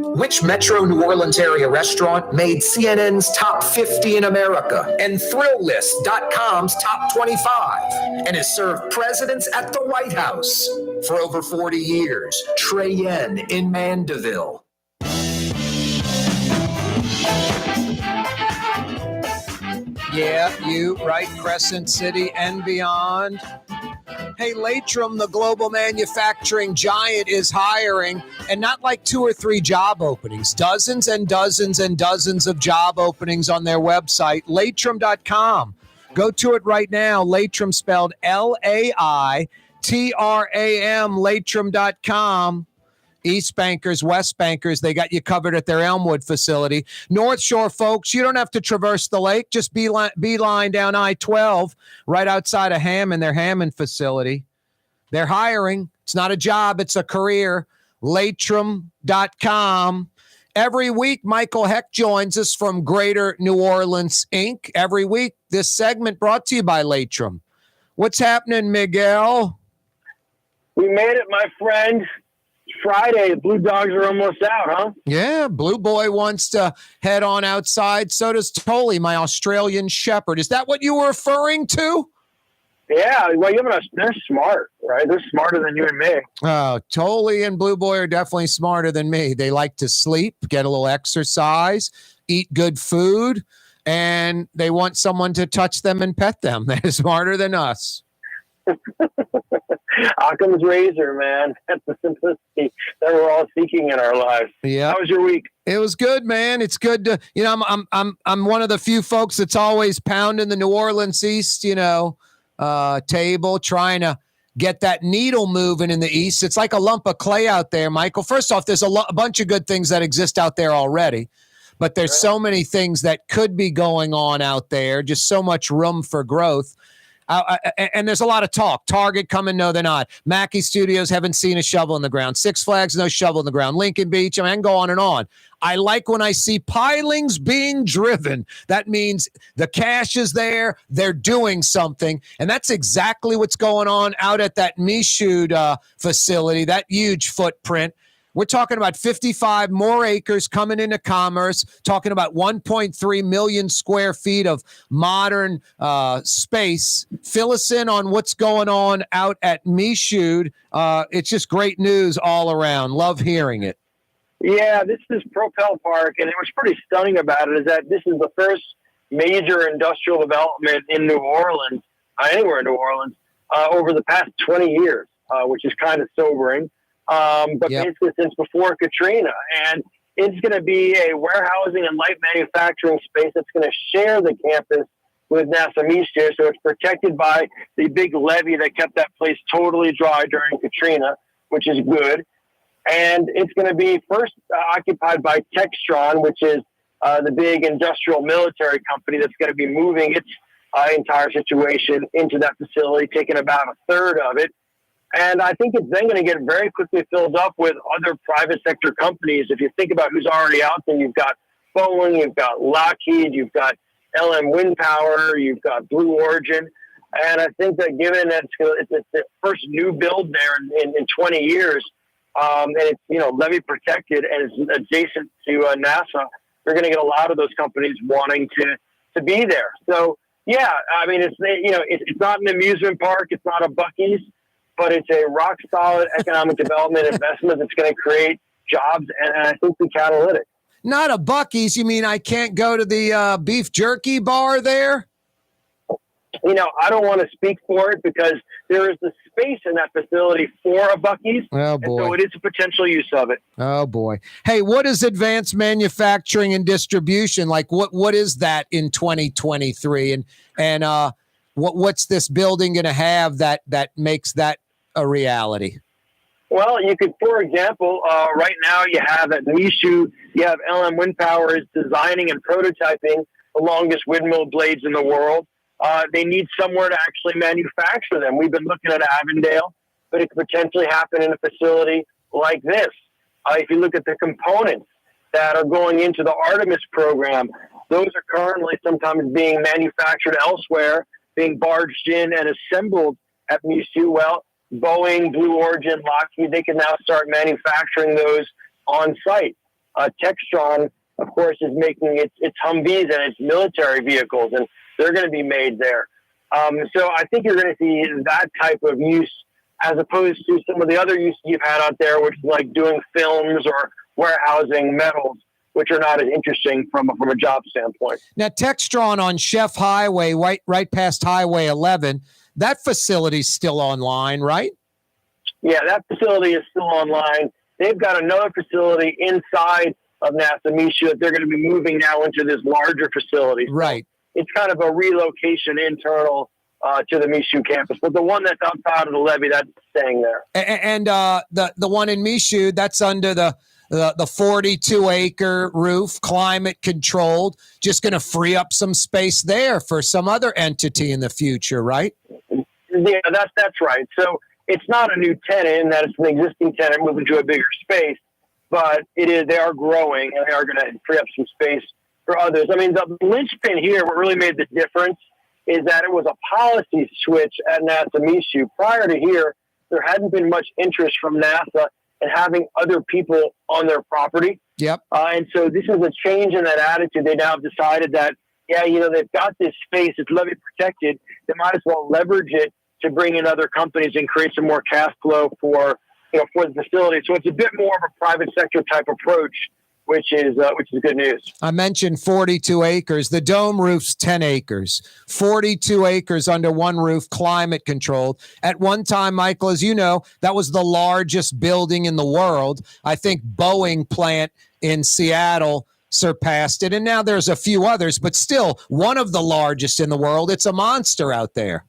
Which Metro New Orleans area restaurant made CNN's Top 50 in America and ThrillList.com's Top 25 and has served presidents at the White House for over 40 years? Trey Yen in Mandeville. Yeah, you right, Crescent City and beyond. Hey, Latrim, the global manufacturing giant, is hiring, and not like 2 or 3 job openings, dozens and dozens and dozens of job openings on their website, latrim.com. Go to it right now. Latrim spelled L-A-I-T-R-A-M, latrim.com. East Bankers, West Bankers, they got you covered at their Elmwood facility. North Shore folks, you don't have to traverse the lake. Just beeline down I-12 right outside of Hammond, their Hammond facility. They're hiring. It's not a job, it's a career. Latrim.com. Every week, Michael Hecht joins us from Greater New Orleans, Inc. Every week, this segment brought to you by Latrim. What's happening, Miguel? We made it, my friend. Friday, the Blue Dogs are almost out, huh? Yeah, Blue Boy wants to head on outside. So does Tolly, my Australian Shepherd. Is that what you were referring to? Yeah, well, they're smart, right? They're smarter than you and me. Oh, Tolly and Blue Boy are definitely smarter than me. They like to sleep, get a little exercise, eat good food, and they want someone to touch them and pet them. They're smarter than us. Occam's razor, man. That's the simplicity that we're all seeking in our lives. Yeah. How was your week? It was good, man. It's good to, I'm one of the few folks that's always pounding the New Orleans East, table, trying to get that needle moving in the East. It's like a lump of clay out there, Michael. First off, there's a bunch of good things that exist out there already, but there's so many things that could be going on out there, just so much room for growth. And there's a lot of talk. Target coming, no, they're not. Mackey Studios haven't seen a shovel in the ground. Six Flags, no shovel in the ground. Lincoln Beach, I can go on and on. I like when I see pilings being driven. That means the cash is there. They're doing something. And that's exactly what's going on out at that Michoud facility, that huge footprint. We're talking about 55 more acres coming into commerce, talking about 1.3 million square feet of modern space. Fill us in on what's going on out at Michoud. It's just great news all around. Love hearing it. Yeah, this is Propel Park, and what's pretty stunning about it is that this is the first major industrial development in New Orleans, anywhere in New Orleans, over the past 20 years, which is kind of sobering. but basically since before Katrina. And it's going to be a warehousing and light manufacturing space that's going to share the campus with NASA Michoud. So it's protected by the big levee that kept that place totally dry during Katrina, which is good. And it's going to be first occupied by Textron, which is the big industrial military company that's going to be moving its entire situation into that facility, taking about a third of it. And I think it's then going to get very quickly filled up with other private sector companies. If you think about who's already out there, you've got Boeing, you've got Lockheed, you've got LM Wind Power, you've got Blue Origin. And I think that given that it's the first new build there in 20 years, and it's, levee protected and it's adjacent to NASA, you're going to get a lot of those companies wanting to be there. So, yeah, I mean, it's not an amusement park. It's not a Buc-ee's, but it's a rock solid economic development investment that's going to create jobs and I think be catalytic. Not a Buc-ee's. You mean I can't go to the beef jerky bar there? I don't want to speak for it because there is the space in that facility for a Buc-ee's. Oh, boy. And so it is a potential use of it. Oh, boy. Hey, what is advanced manufacturing and distribution? Like, what is that in 2023? And what's this building going to have that makes that a reality? Well, you could, for example, right now you have at Michoud, you have LM Wind Power is designing and prototyping the longest windmill blades in the world. They need somewhere to actually manufacture them. We've been looking at Avondale, but it could potentially happen in a facility like this. If you look at the components that are going into the Artemis program, those are currently sometimes being manufactured elsewhere, being barged in and assembled at Michoud. Well, Boeing, Blue Origin, Lockheed, they can now start manufacturing those on site. Textron, of course, is making its Humvees and its military vehicles, and they're going to be made there. So I think you're going to see that type of use as opposed to some of the other uses you've had out there, which is like doing films or warehousing metals, which are not as interesting from a job standpoint. Now, Textron on Chef Highway, right past Highway 11, that facility's still online, right? Yeah, that facility is still online. They've got another facility inside of NASA Michoud. They're going to be moving now into this larger facility. Right. It's kind of a relocation internal to the Michoud campus. But the one that's outside of the levee, that's staying there. And the one in Michoud, that's under the 42-acre roof, climate controlled, just going to free up some space there for some other entity in the future, right? Yeah, that's right. So it's not a new tenant in that it's an existing tenant moving to a bigger space, but they are growing and they are going to free up some space for others. I mean, the linchpin here, what really made the difference is that it was a policy switch at NASA Michoud. Prior to here, there hadn't been much interest from NASA in having other people on their property. Yep. And so this is a change in that attitude. They now have decided that, they've got this space, it's levee protected. They might as well leverage it to bring in other companies and create some more cash flow for the facility. So it's a bit more of a private sector type approach, which is good news. I mentioned 42 acres. The dome roof's 10 acres. 42 acres under one roof, climate controlled. At one time, Michael, as you know, that was the largest building in the world. I think Boeing plant in Seattle surpassed it, and now there's a few others, but still one of the largest in the world. It's a monster out there.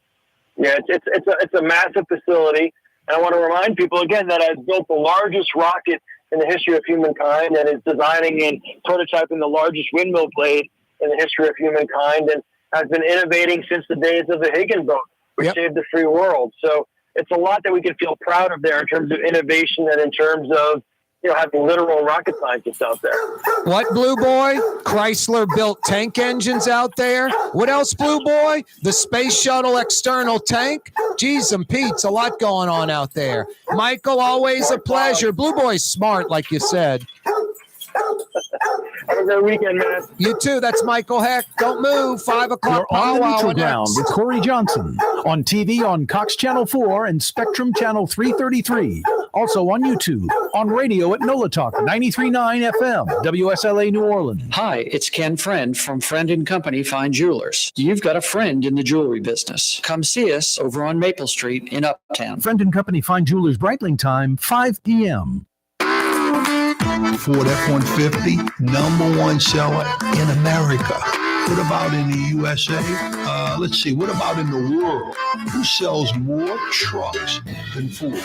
Yeah, it's a massive facility. And I want to remind people again that has built the largest rocket in the history of humankind and is designing and prototyping the largest windmill blade in the history of humankind and has been innovating since the days of the Higginboat, which saved the free world. So it's a lot that we can feel proud of there in terms of innovation and in terms of having literal rocket scientists out there. What, Blue Boy? Chrysler built tank engines out there. What else, Blue Boy? The Space Shuttle external tank. Geez and Pete's, a lot going on out there. Michael, always a pleasure. Blue Boy's smart, like you said. Have a great weekend, man. You too. That's Michael Hecht. Don't move. 5 o'clock. You're on the Neutral Ground with Corey Johnson on TV on Cox Channel 4 and Spectrum Channel 333. Also on YouTube, on radio at NOLA Talk 93.9 FM, WSLA New Orleans. Hi, it's Ken Friend from Friend & Company Fine Jewelers. You've got a friend in the jewelry business. Come see us over on Maple Street in Uptown. Friend & Company Fine Jewelers, Breitling time, 5 p.m. Ford F-150, #1 seller in America. What about in the USA? Let's see, what about in the world? Who sells more trucks than Ford?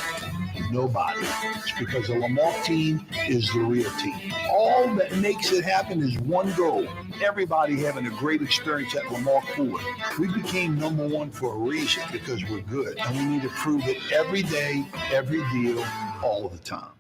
Nobody. It's because the Lamarck team is the real team. All that makes it happen is one goal. Everybody having a great experience at Lamarck Ford. We became #1 for a reason, because we're good. And we need to prove it every day, every deal, all the time.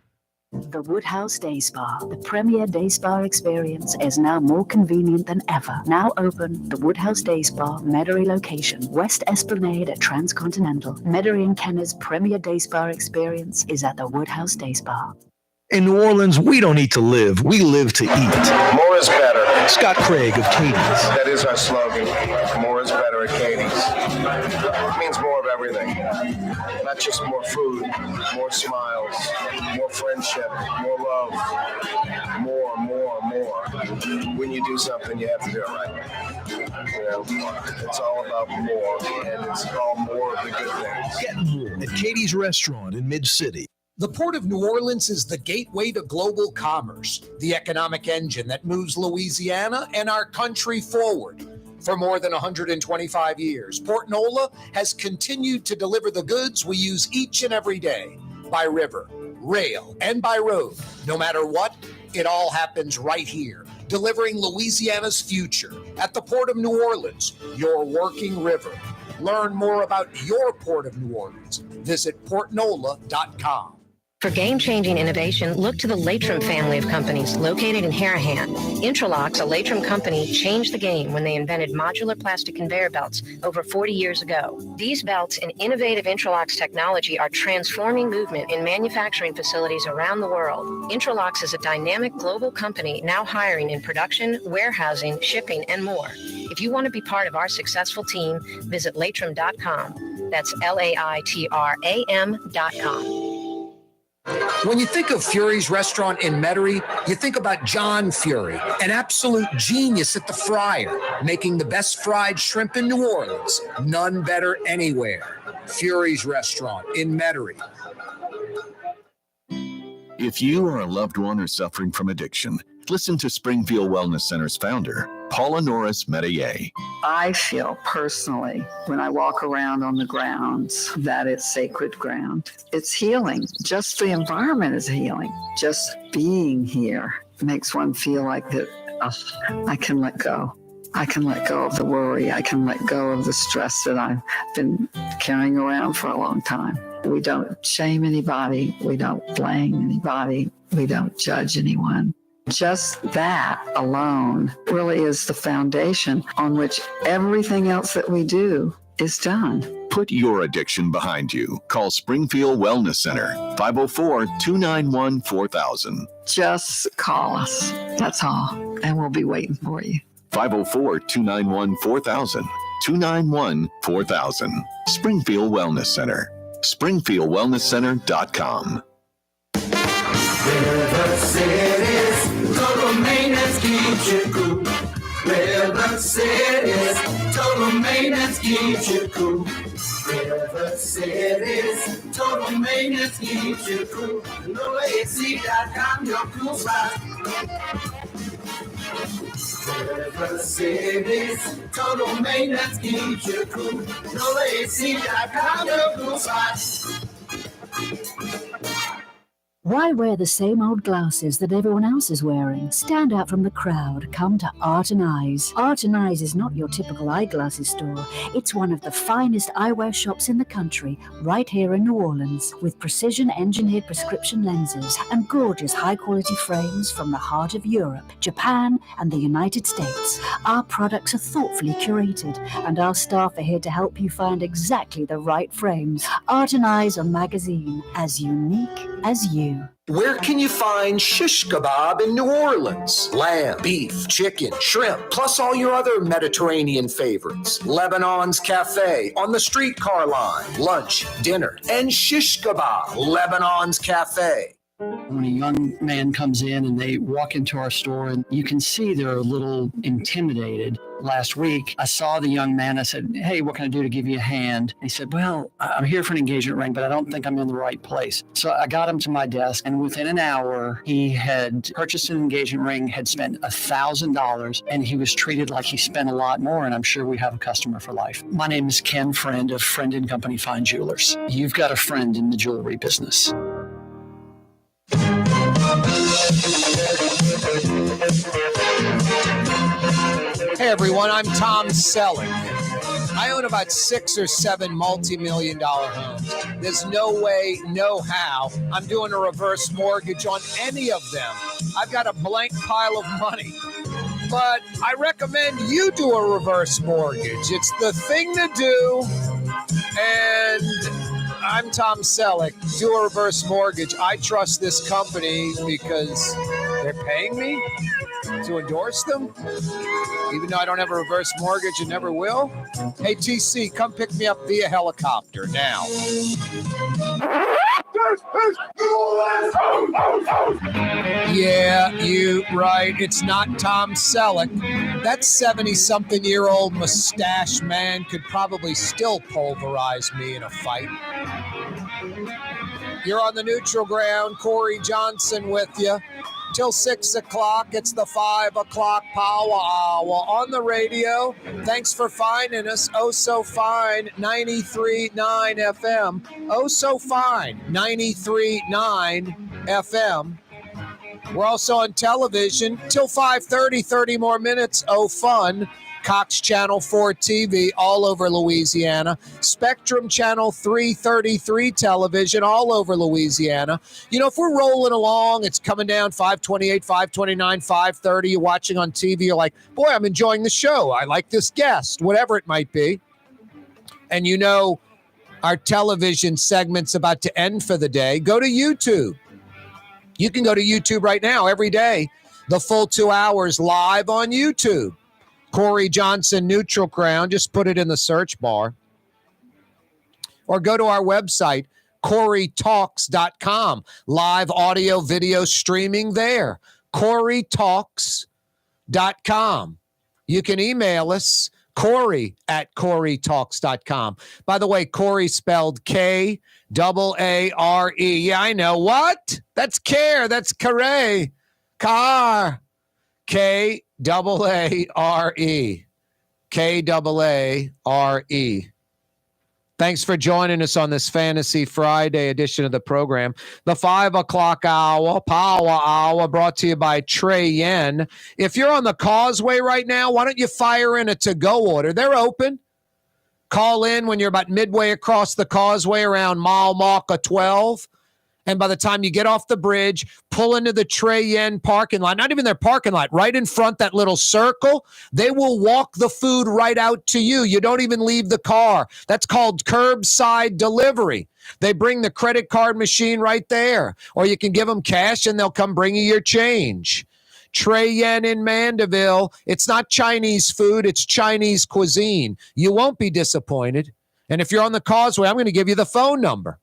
The Woodhouse Day Spa, the premier day spa experience, is now more convenient than ever. Now open, the Woodhouse Day Spa, Metairie location, West Esplanade at Transcontinental. Metairie and Kenner's premier day spa experience is at the Woodhouse Day Spa. In New Orleans, we don't eat to live, we live to eat. More is better. Scott Craig of Katie's. That is our slogan. More is better at Katie's. It means more of everything. Not just more food, more smiles, more friendship, more love, more. When you do something, you have to do it right. You know, it's all about more, and it's all more of the good things. Get more at Katie's Restaurant in Mid-City. The Port of New Orleans is the gateway to global commerce, the economic engine that moves Louisiana and our country forward. For more than 125 years, Port NOLA has continued to deliver the goods we use each and every day, by river, rail, and by road. No matter what, it all happens right here, delivering Louisiana's future at the Port of New Orleans, your working river. Learn more about your Port of New Orleans. Visit portnola.com. For game-changing innovation, look to the Latrim family of companies located in Harahan. Intralocks, a Latrim company, changed the game when they invented modular plastic conveyor belts over 40 years ago. These belts and innovative Intralocks technology are transforming movement in manufacturing facilities around the world. Intralocks is a dynamic global company now hiring in production, warehousing, shipping, and more. If you want to be part of our successful team, visit latrim.com. That's LAITRAM.com. When you think of Fury's restaurant in Metairie, you think about John Fury, an absolute genius at the fryer, making the best fried shrimp in New Orleans. None better anywhere. Fury's restaurant in Metairie. If you or a loved one are suffering from addiction, listen to Springfield Wellness Center's founder, Paula Norris Metier. I feel personally, when I walk around on the grounds, that it's sacred ground. It's healing. Just the environment is healing. Just being here makes one feel like that. I can let go. I can let go of the worry. I can let go of the stress that I've been carrying around for a long time. We don't shame anybody. We don't blame anybody. We don't judge anyone. Just that alone really is the foundation on which everything else that we do is done. Put your addiction behind you. Call Springfield Wellness Center, 504-291-4000. Just call us. That's all. And we'll be waiting for you. 504-291-4000. 291-4000. Springfield Wellness Center. SpringfieldWellnessCenter.com. River Cities, total maintenance keeps you cool. River Cities, total maintenance keeps you cool. River Cities, total maintenance keeps you cool. NOLAC.com, your cool spot. River Cities, total maintenance keeps you cool. NOLAC.com, your cool spot. Why wear the same old glasses that everyone else is wearing? Stand out from the crowd. Come to Art and Eyes. Art and Eyes is not your typical eyeglasses store. It's one of the finest eyewear shops in the country, right here in New Orleans, with precision-engineered prescription lenses and gorgeous high-quality frames from the heart of Europe, Japan, and the United States. Our products are thoughtfully curated, and our staff are here to help you find exactly the right frames. Art and Eyes are magazine, as unique as you. Where can you find shish kebab in New Orleans? Lamb, beef, chicken, shrimp, plus all your other Mediterranean favorites. Lebanon's Cafe on the streetcar line. Lunch, dinner, and shish kebab. Lebanon's Cafe. When a young man comes in and they walk into our store and you can see they're a little intimidated. Last week, I saw the young man. I said, hey, what can I do to give you a hand? He said, well, I'm here for an engagement ring, but I don't think I'm in the right place. So I got him to my desk, and within an hour, he had purchased an engagement ring, had spent $1,000, and he was treated like he spent a lot more, and I'm sure we have a customer for life. My name is Ken Friend of Friend & Company Fine Jewelers. You've got a friend in the jewelry business. Hey everyone, I'm Tom Selleck. I own about 6 or 7 multi-million-dollar homes. There's no way, no how I'm doing a reverse mortgage on any of them. I've got a blank pile of money. But I recommend you do a reverse mortgage. It's the thing to do. And I'm Tom Selleck. Do a reverse mortgage. I trust this company because they're paying me to endorse them, even though I don't have a reverse mortgage and never will. Hey, TC, come pick me up via helicopter now. Yeah, you right. It's not Tom Selleck. That 70-something-year-old mustache man could probably still pulverize me in a fight. You're on the neutral ground. Corey Johnson with you. Till 6 o'clock, it's the 5 o'clock power hour on the radio. Thanks for finding us. Oh, so fine, 93.9 FM. Oh, so fine, 93.9 FM. We're also on television till 5:30, 30 more minutes. Oh, fun. Cox Channel 4 TV all over Louisiana. Spectrum Channel 333 television all over Louisiana. You know, if we're rolling along, it's coming down 528, 529, 530. You're watching on TV. You're like, boy, I'm enjoying the show. I like this guest, whatever it might be. And you know, our television segment's about to end for the day. Go to YouTube. You can go to YouTube right now every day. The full 2 hours live on YouTube. Corey Johnson Neutral Ground. Just put it in the search bar. Or go to our website, CareTalks.com. Live audio, video streaming there. CareTalks.com. You can email us, Corey@CareTalks.com. By the way, Corey spelled K-A-A-R-E. Yeah, I know. What? That's care. That's Kaare. Carr. K-A-A-R-E. K-A-A-R-E. Thanks for joining us on this Fantasy Friday edition of the program. The 5 o'clock hour, power hour, brought to you by Trey Yen. If you're on the Causeway right now, why don't you fire in a to-go order? They're open. Call in when you're about midway across the Causeway around mile marker 12. And by the time you get off the bridge, pull into the Trey Yen parking lot, not even their parking lot, right in front, that little circle, they will walk the food right out to you. You don't even leave the car. That's called curbside delivery. They bring the credit card machine right there. Or you can give them cash and they'll come bring you your change. Trey Yen in Mandeville. It's not Chinese food. It's Chinese cuisine. You won't be disappointed. And if you're on the Causeway, I'm going to give you the phone number.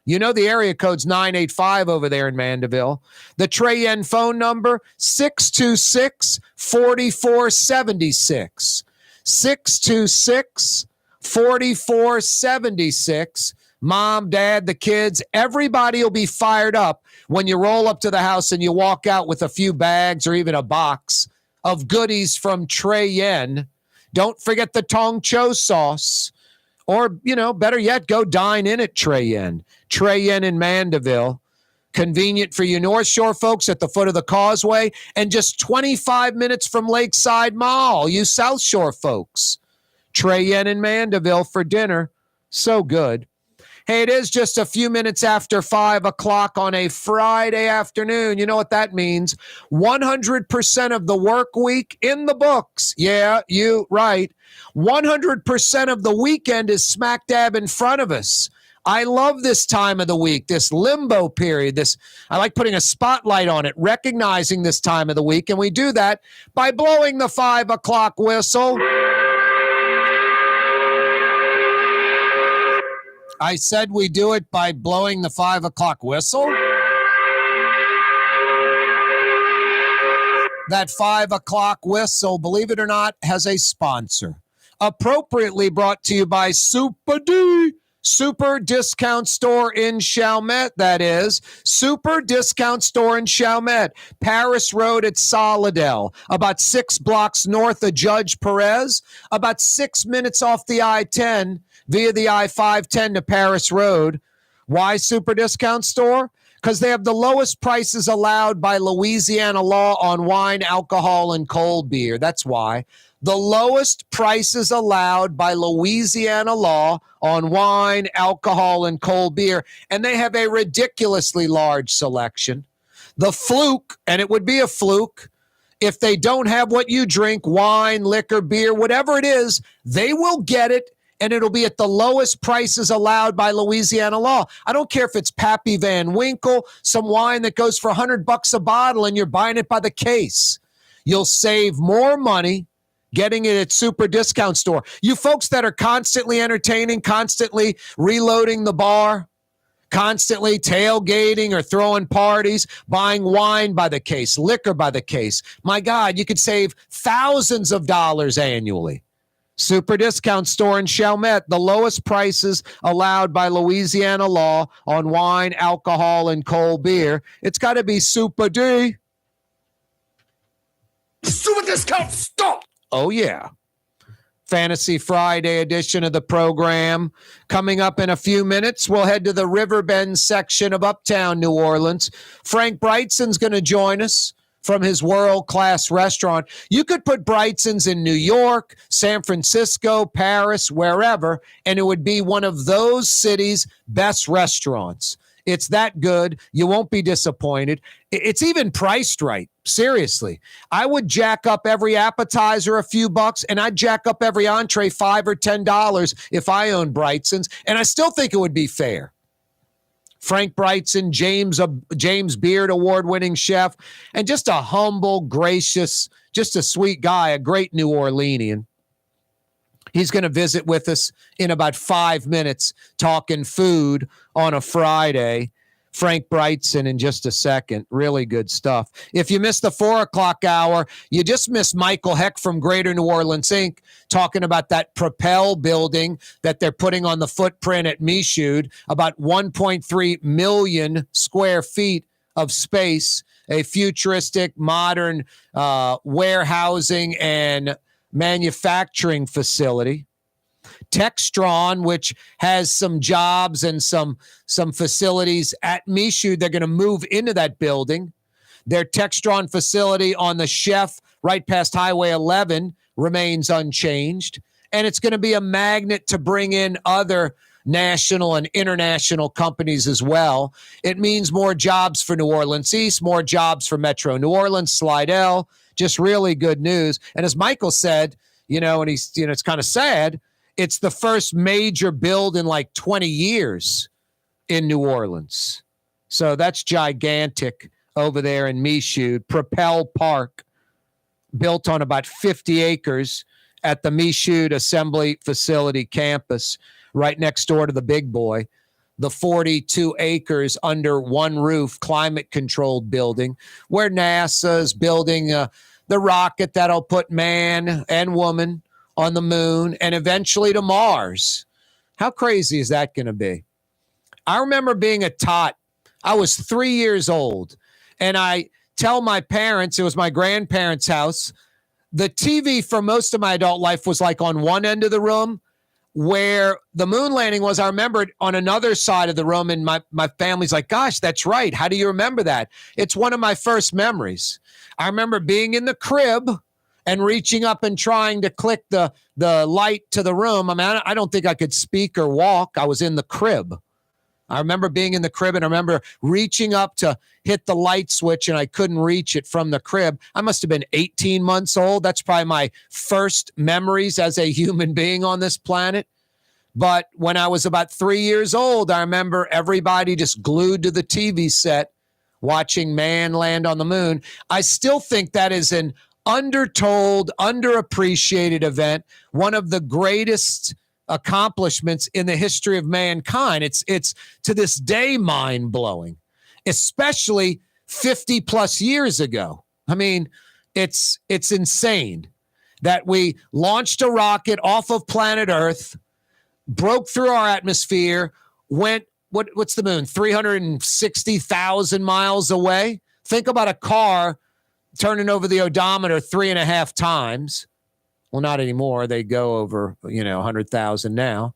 You know the area code's 985 over there in Mandeville. The Trey Yen phone number, 626-4476. 626-4476. Mom, dad, the kids, everybody will be fired up when you roll up to the house and you walk out with a few bags or even a box of goodies from Trey Yen. Don't forget the Tong Cho sauce. Or, you know, better yet, go dine in at Trey Yen. Trey Yen in Mandeville. Convenient for you North Shore folks at the foot of the Causeway. And just 25 minutes from Lakeside Mall, you South Shore folks. Trey Yen in Mandeville for dinner. So good. Hey, it is just a few minutes after 5 o'clock on a Friday afternoon. You know what that means. 100% of the work week in the books. Yeah, you right. 100% of the weekend is smack dab in front of us. I love this time of the week, this limbo period. I like putting a spotlight on it, recognizing this time of the week, and we do that by blowing the 5 o'clock whistle. I said we do it by blowing the 5 o'clock whistle. That 5 o'clock whistle, believe it or not, has a sponsor. Appropriately brought to you by Super D. Super Discount Store in Chalmette, that is. Super Discount Store in Chalmette. Paris Road at Solidel. About 6 blocks north of Judge Perez. About 6 minutes off the I-10 via the I-510 to Paris Road. Why Super Discount Store? Because they have the lowest prices allowed by Louisiana law on wine, alcohol, and cold beer. That's why. The lowest prices allowed by Louisiana law on wine, alcohol, and cold beer. And they have a ridiculously large selection. The fluke, and it would be a fluke, if they don't have what you drink, wine, liquor, beer, whatever it is, they will get it, and it'll be at the lowest prices allowed by Louisiana law. I don't care if it's Pappy Van Winkle, some wine that goes for $100 a bottle, and you're buying it by the case. You'll save more money getting it at Super Discount Store. You folks that are constantly entertaining, constantly reloading the bar, constantly tailgating or throwing parties, buying wine by the case, liquor by the case. My God, you could save thousands of dollars annually. Super Discount Store in Chalmette, the lowest prices allowed by Louisiana law on wine, alcohol, and cold beer. It's got to be Super D. Super Discount Store! Oh, yeah. Fantasy Friday edition of the program. Coming up in a few minutes, we'll head to the Riverbend section of Uptown New Orleans. Frank Brigtsen's going to join us from his world-class restaurant. You could put Brigtsen's in New York, San Francisco, Paris, wherever, and it would be one of those cities' best restaurants. It's that good. You won't be disappointed. It's even priced right. Seriously. I would jack up every appetizer a few bucks, and I'd jack up every entree $5 or $10 if I owned Brigtsen's, and I still think it would be fair. Frank Brigtsen, James Beard award-winning chef, and just a humble, gracious, just a sweet guy, a great New Orleanian. He's going to visit with us in about 5 minutes, talking food on a Friday. Frank Brigtsen in just a second. Really good stuff. If you missed the 4 o'clock hour, you just missed Michael Hecht from Greater New Orleans, Inc., talking about that Propel building that they're putting on the footprint at Michoud, about 1.3 million square feet of space, a futuristic, modern warehousing and manufacturing facility. Textron, which has some jobs and some facilities at Michoud, they're going to move into that building. Their Textron facility on the Chef right past Highway 11 remains unchanged. And it's going to be a magnet to bring in other national and international companies as well. It means more jobs for New Orleans East, more jobs for Metro New Orleans, Slidell. Just really good news. And as Michael said, and he's, it's kind of sad, it's the first major build in like 20 years in New Orleans. So that's gigantic over there in Michoud. Propel Park, built on about 50 acres at the Michoud Assembly Facility campus, right next door to the Big Boy. The 42 acres under one roof, climate-controlled building, where NASA is building the rocket that'll put man and woman on the moon and eventually to Mars. How crazy is that going to be? I remember being a tot. I was 3 years old, and I tell my parents, it was my grandparents' house, the TV for most of my adult life was like on one end of the room. Where the moon landing was, I remember it on another side of the room, and my family's like, gosh, that's right. How do you remember that? It's one of my first memories. I remember being in the crib and reaching up and trying to click the light to the room. I mean, I don't think I could speak or walk. I was in the crib. I remember being in the crib, and I remember reaching up to hit the light switch, and I couldn't reach it from the crib. I must have been 18 months old. That's probably my first memories as a human being on this planet. But when I was about 3 years old, I remember everybody just glued to the TV set watching man land on the moon. I still think that is an undertold, underappreciated event, one of the greatest accomplishments in the history of mankind. It's to this day mind-blowing, especially 50 plus years ago. I mean, it's insane that we launched a rocket off of planet Earth, broke through our atmosphere, went, what's the moon, 360,000 miles away? Think about a car turning over the odometer 3.5 times. Well, not anymore. They go over, 100,000 now.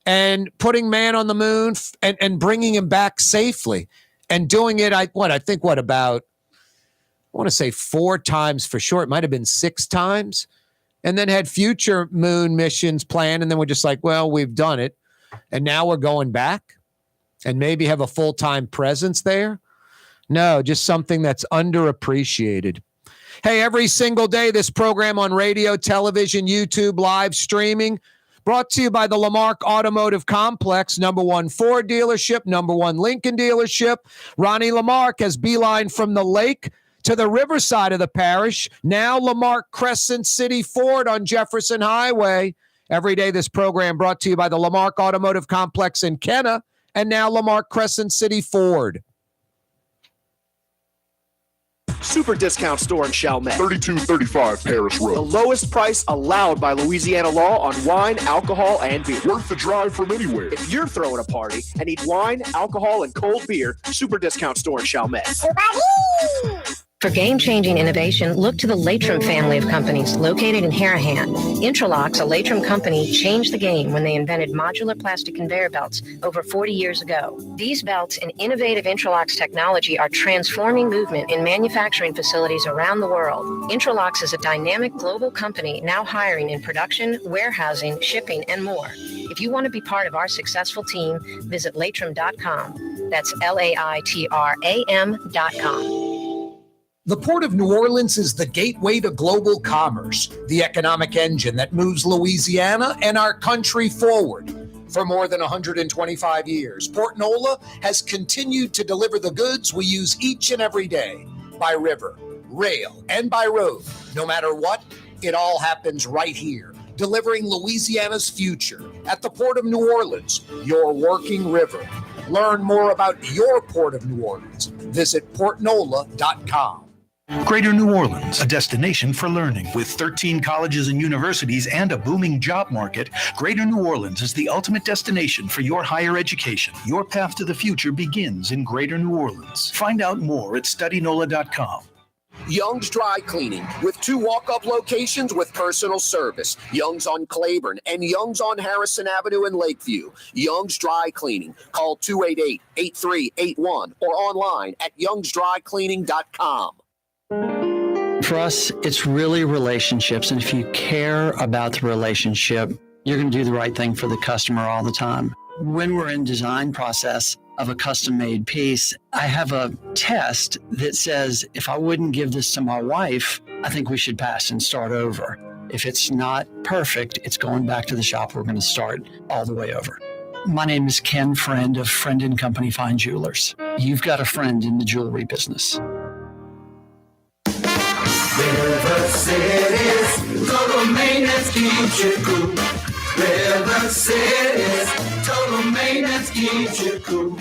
And putting man on the moon and bringing him back safely and doing it, I want to say 4 times for sure. It might have been 6 times. And then had future moon missions planned. And then we're just like, well, we've done it. And now we're going back and maybe have a full-time presence there. No, just something that's underappreciated. Hey, every single day, this program on radio, television, YouTube, live streaming, brought to you by the Lamarck Automotive Complex, #1 Ford dealership, #1 Lincoln dealership. Ronnie Lamarck has beeline from the lake to the riverside of the parish. Now Lamarck Crescent City Ford on Jefferson Highway. Every day, this program brought to you by the Lamarck Automotive Complex in Kenna, and now Lamarck Crescent City Ford. Super discount store in Chalmette. 3235 Paris Road. The lowest price allowed by Louisiana law on wine, alcohol, and beer. Worth the drive from anywhere. If you're throwing a party and need wine, alcohol, and cold beer, super discount store in Chalmette. For game-changing innovation, look to the Latrim family of companies located in Harahan. Intralox, a Latrim company, changed the game when they invented modular plastic conveyor belts over 40 years ago. These belts and innovative Intralox technology are transforming movement in manufacturing facilities around the world. Intralox is a dynamic global company now hiring in production, warehousing, shipping, and more. If you want to be part of our successful team, visit Latrim.com. That's LAITRAM.com. The Port of New Orleans is the gateway to global commerce, the economic engine that moves Louisiana and our country forward. For more than 125 years, Port NOLA has continued to deliver the goods we use each and every day, by river, rail, and by road. No matter what, it all happens right here, delivering Louisiana's future at the Port of New Orleans, your working river. Learn more about your Port of New Orleans. Visit portnola.com. Greater New Orleans, a destination for learning. With 13 colleges and universities and a booming job market, Greater New Orleans is the ultimate destination for your higher education. Your path to the future begins in Greater New Orleans. Find out more at studynola.com. Young's Dry Cleaning, with 2 walk-up locations with personal service. Young's on Claiborne and Young's on Harrison Avenue in Lakeview. Young's Dry Cleaning. Call 288-8381 or online at youngsdrycleaning.com. For us, it's really relationships. And if you care about the relationship, you're going to do the right thing for the customer all the time. When we're in design process of a custom-made piece, I have a test that says, if I wouldn't give this to my wife, I think we should pass and start over. If it's not perfect, it's going back to the shop. We're going to start all the way over. My name is Ken Friend of Friend & Company Fine Jewelers. You've got a friend in the jewelry business. River City's total maintenance keeps you cool. River City's total maintenance keeps you cool.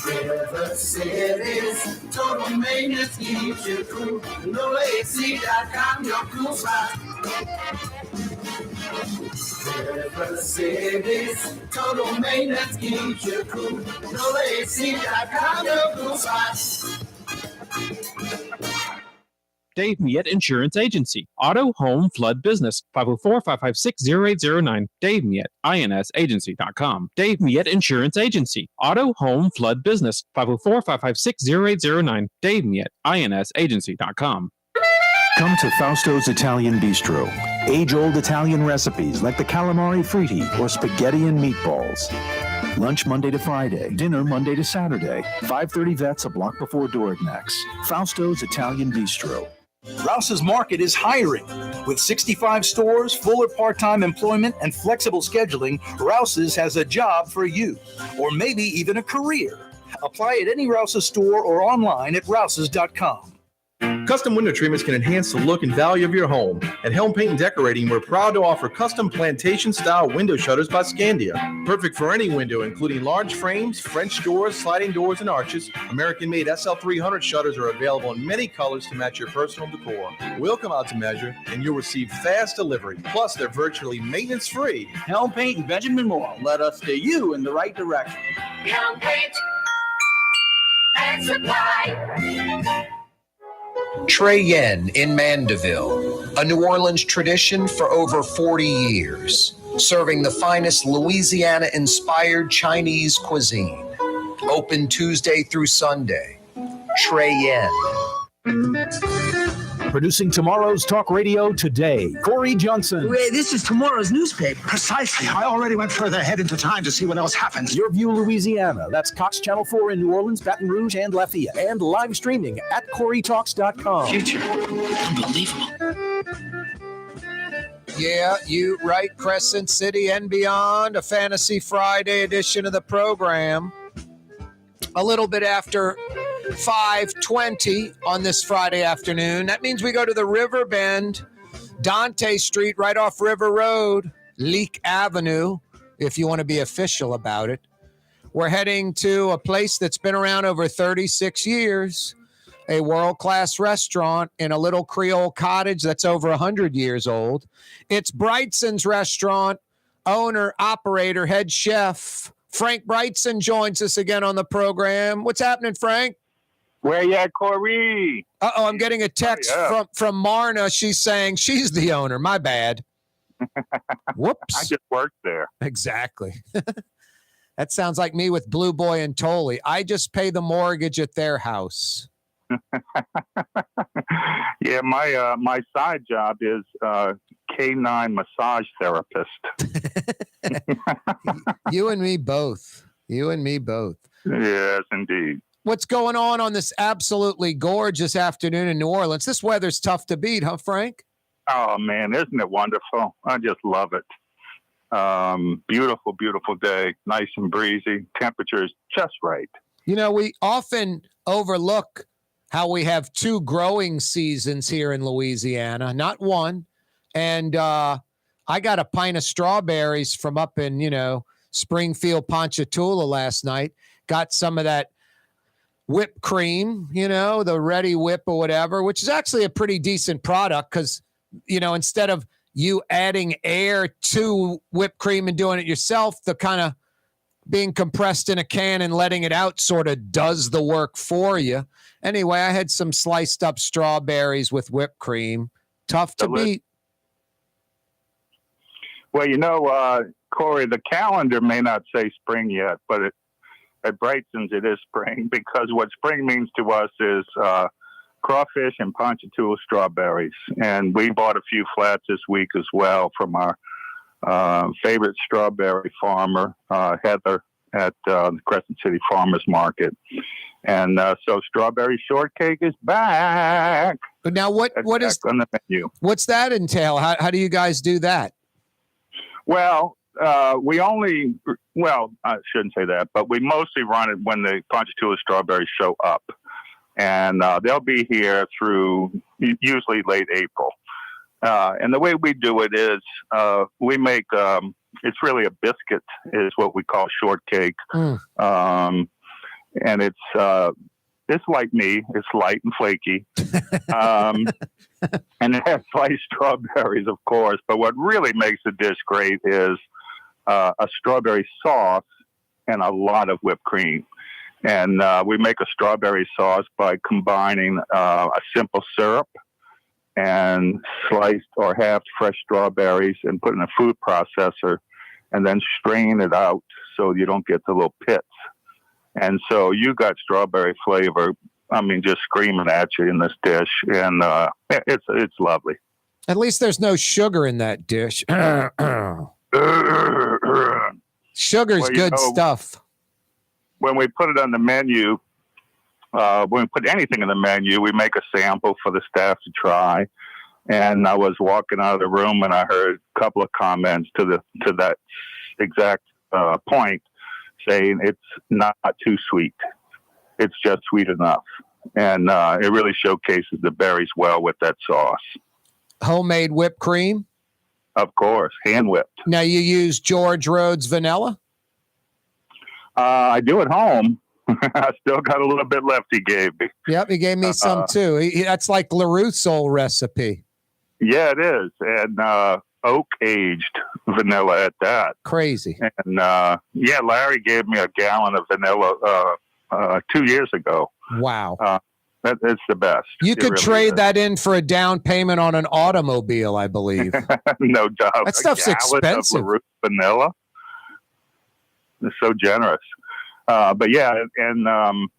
River City's total maintenance keeps you cool. NOLAC.com, your cool spot. River City's total maintenance keeps you cool. NOLAC.com, your cool spot. Dave Miet Insurance Agency. Auto, home, flood, business. 504-556-0809. Dave Miet, INSagency.com. Dave Miet Insurance Agency. Auto, home, flood, business. 504-556-0809. Dave Miet, INSagency.com. Come to Fausto's Italian Bistro. Age-old Italian recipes like the calamari fritti or spaghetti and meatballs. Lunch Monday to Friday, dinner Monday to Saturday. 530 Vets, a block before Dorignax. Fausto's Italian Bistro. Rouse's Market is hiring. With 65 stores, full or part-time employment, and flexible scheduling, Rouse's has a job for you, or maybe even a career. Apply at any Rouse's store or online at rouses.com. Custom window treatments can enhance the look and value of your home. At Helm Paint and Decorating, we're proud to offer custom plantation-style window shutters by Scandia. Perfect for any window, including large frames, French doors, sliding doors, and arches. American-made SL300 shutters are available in many colors to match your personal decor. We'll come out to measure, and you'll receive fast delivery. Plus, they're virtually maintenance-free. Helm Paint and Benjamin Moore. Let us steer you in the right direction. Helm Paint and Supply. Trey Yen in Mandeville, a New Orleans tradition for over 40 years, serving the finest Louisiana-inspired Chinese cuisine. Open Tuesday through Sunday. Trey Yen. Producing tomorrow's talk radio today, Corey Johnson. This is tomorrow's newspaper. Precisely. I already went further ahead into time to see what else happens. Your View Louisiana. That's Cox Channel 4 in New Orleans, Baton Rouge, and Lafayette. And live streaming at CoreyTalks.com. Future. Unbelievable. Yeah, you right, Crescent City and beyond. A Fantasy Friday edition of the program. A little bit after 5:20 on this Friday afternoon. That means we go to the River Bend, Dante Street, right off River Road, Leak Avenue, if you want to be official about it. We're heading to a place that's been around over 36 years, a world-class restaurant in a little Creole cottage that's over 100 years old. It's Brigtsen's restaurant, owner, operator, head chef. Frank Brigtsen joins us again on the program. What's happening, Frank? Where you at, Corey? Uh-oh, I'm getting a text from Marna. She's saying she's the owner. My bad. Whoops. I just worked there. Exactly. That sounds like me with Blue Boy and Tolly. I just pay the mortgage at their house. Yeah, my side job is K9 massage therapist. You and me both. You and me both. Yes, indeed. What's going on this absolutely gorgeous afternoon in New Orleans? This weather's tough to beat, huh, Frank? Oh, man, isn't it wonderful? I just love it. Beautiful, beautiful day. Nice and breezy. Temperature is just right. You know, we often overlook how we have 2 growing seasons here in Louisiana, not one. And I got a pint of strawberries from up in, Springfield, Ponchatoula last night. Got some of that whipped cream, the Ready Whip or whatever, which is actually a pretty decent product because, instead of you adding air to whipped cream and doing it yourself, the kind of being compressed in a can and letting it out sort of does the work for you. Anyway, I had some sliced up strawberries with whipped cream. Tough to beat. Well, Corey, the calendar may not say spring yet, but at Brigtsen's it is spring because what spring means to us is crawfish and Ponchatoula strawberries. And we bought a few flats this week as well from our favorite strawberry farmer, Heather, at the Crescent City Farmers Market. And so strawberry shortcake is back. But now what is on the menu? What's that entail? How do you guys do that? Well, I shouldn't say that, but we mostly run it when the Ponchatoula strawberries show up. And they'll be here through usually late April. And the way we do it is we make, it's really a biscuit is what we call shortcake. And it's like me. It's light and flaky. And it has sliced strawberries, of course. But what really makes the dish great is a strawberry sauce and a lot of whipped cream. And we make a strawberry sauce by combining a simple syrup and sliced or halved fresh strawberries and put in a food processor and then strain it out so you don't get the little pits. And so you got strawberry flavor, just screaming at you in this dish. And it's lovely. At least there's no sugar in that dish. Sugar's good stuff. When we put it on the menu, when we put anything in the menu, we make a sample for the staff to try. And I was walking out of the room, and I heard a couple of comments to that exact point, saying it's not too sweet. It's just sweet enough. And it really showcases the berries well with that sauce. Homemade whipped cream? Of course, hand whipped. Now, you use George Rhodes vanilla? I do at home. I still got a little bit left he gave me. Yep, he gave me some too. That's like LaRue's old recipe. Yeah, it is. And oak aged vanilla at that. Crazy. And Larry gave me a gallon of vanilla 2 years ago. Wow. It's the best. You could really trade that in for a down payment on an automobile, I believe. No doubt. That stuff's expensive. Of LaRue vanilla. It's so generous. But yeah, and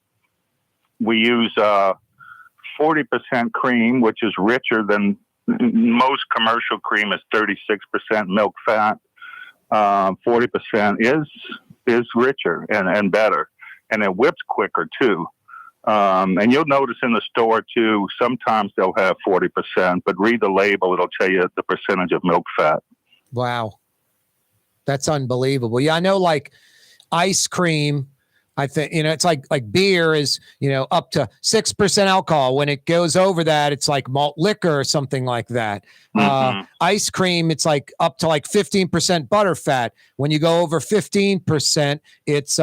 we use 40% cream, which is richer than most commercial cream is 36% milk fat. 40% is richer and better, and it whips quicker too. And you'll notice in the store too, sometimes they'll have 40%, but read the label, it'll tell you the percentage of milk fat. Wow. That's unbelievable. Yeah, I know, like ice cream, I think, it's like beer is, up to 6% alcohol. When it goes over that, it's like malt liquor or something like that. Ice cream, it's like up to like 15% butterfat. When you go over 15%, it's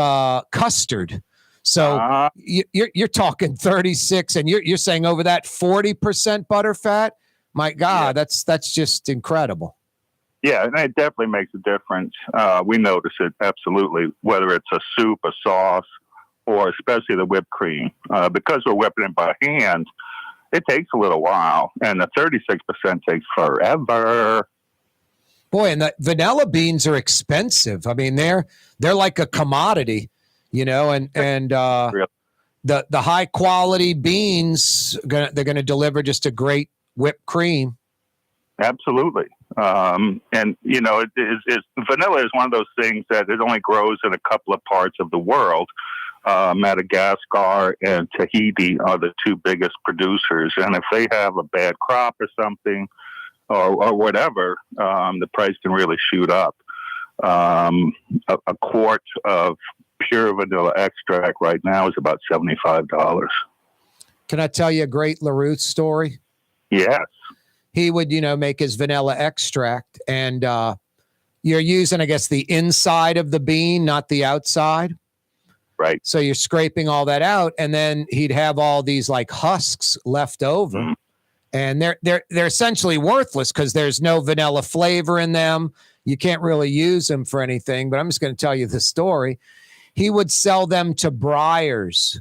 custard. So you're talking 36, and you're saying over that 40% butterfat. My God, that's just incredible. Yeah, and it definitely makes a difference. We notice it absolutely, whether it's a soup, a sauce, or especially the whipped cream. Because we're whipping it by hand, it takes a little while, and the 36% takes forever. Boy, and the vanilla beans are expensive. I mean, they're like a commodity, and the high quality beans, they're going to deliver just a great whipped cream. Absolutely. And vanilla is one of those things that it only grows in a couple of parts of the world. Madagascar and Tahiti are the two biggest producers. And if they have a bad crop or something or whatever, the price can really shoot up. A quart of pure vanilla extract right now is about $75. Can I tell you a great LaRue story? Yes. He would, make his vanilla extract, and you're using, I guess, the inside of the bean, not the outside. Right. So you're scraping all that out, and then he'd have all these like husks left over, and they're essentially worthless because there's no vanilla flavor in them. You can't really use them for anything. But I'm just going to tell you the story. He would sell them to Breyers.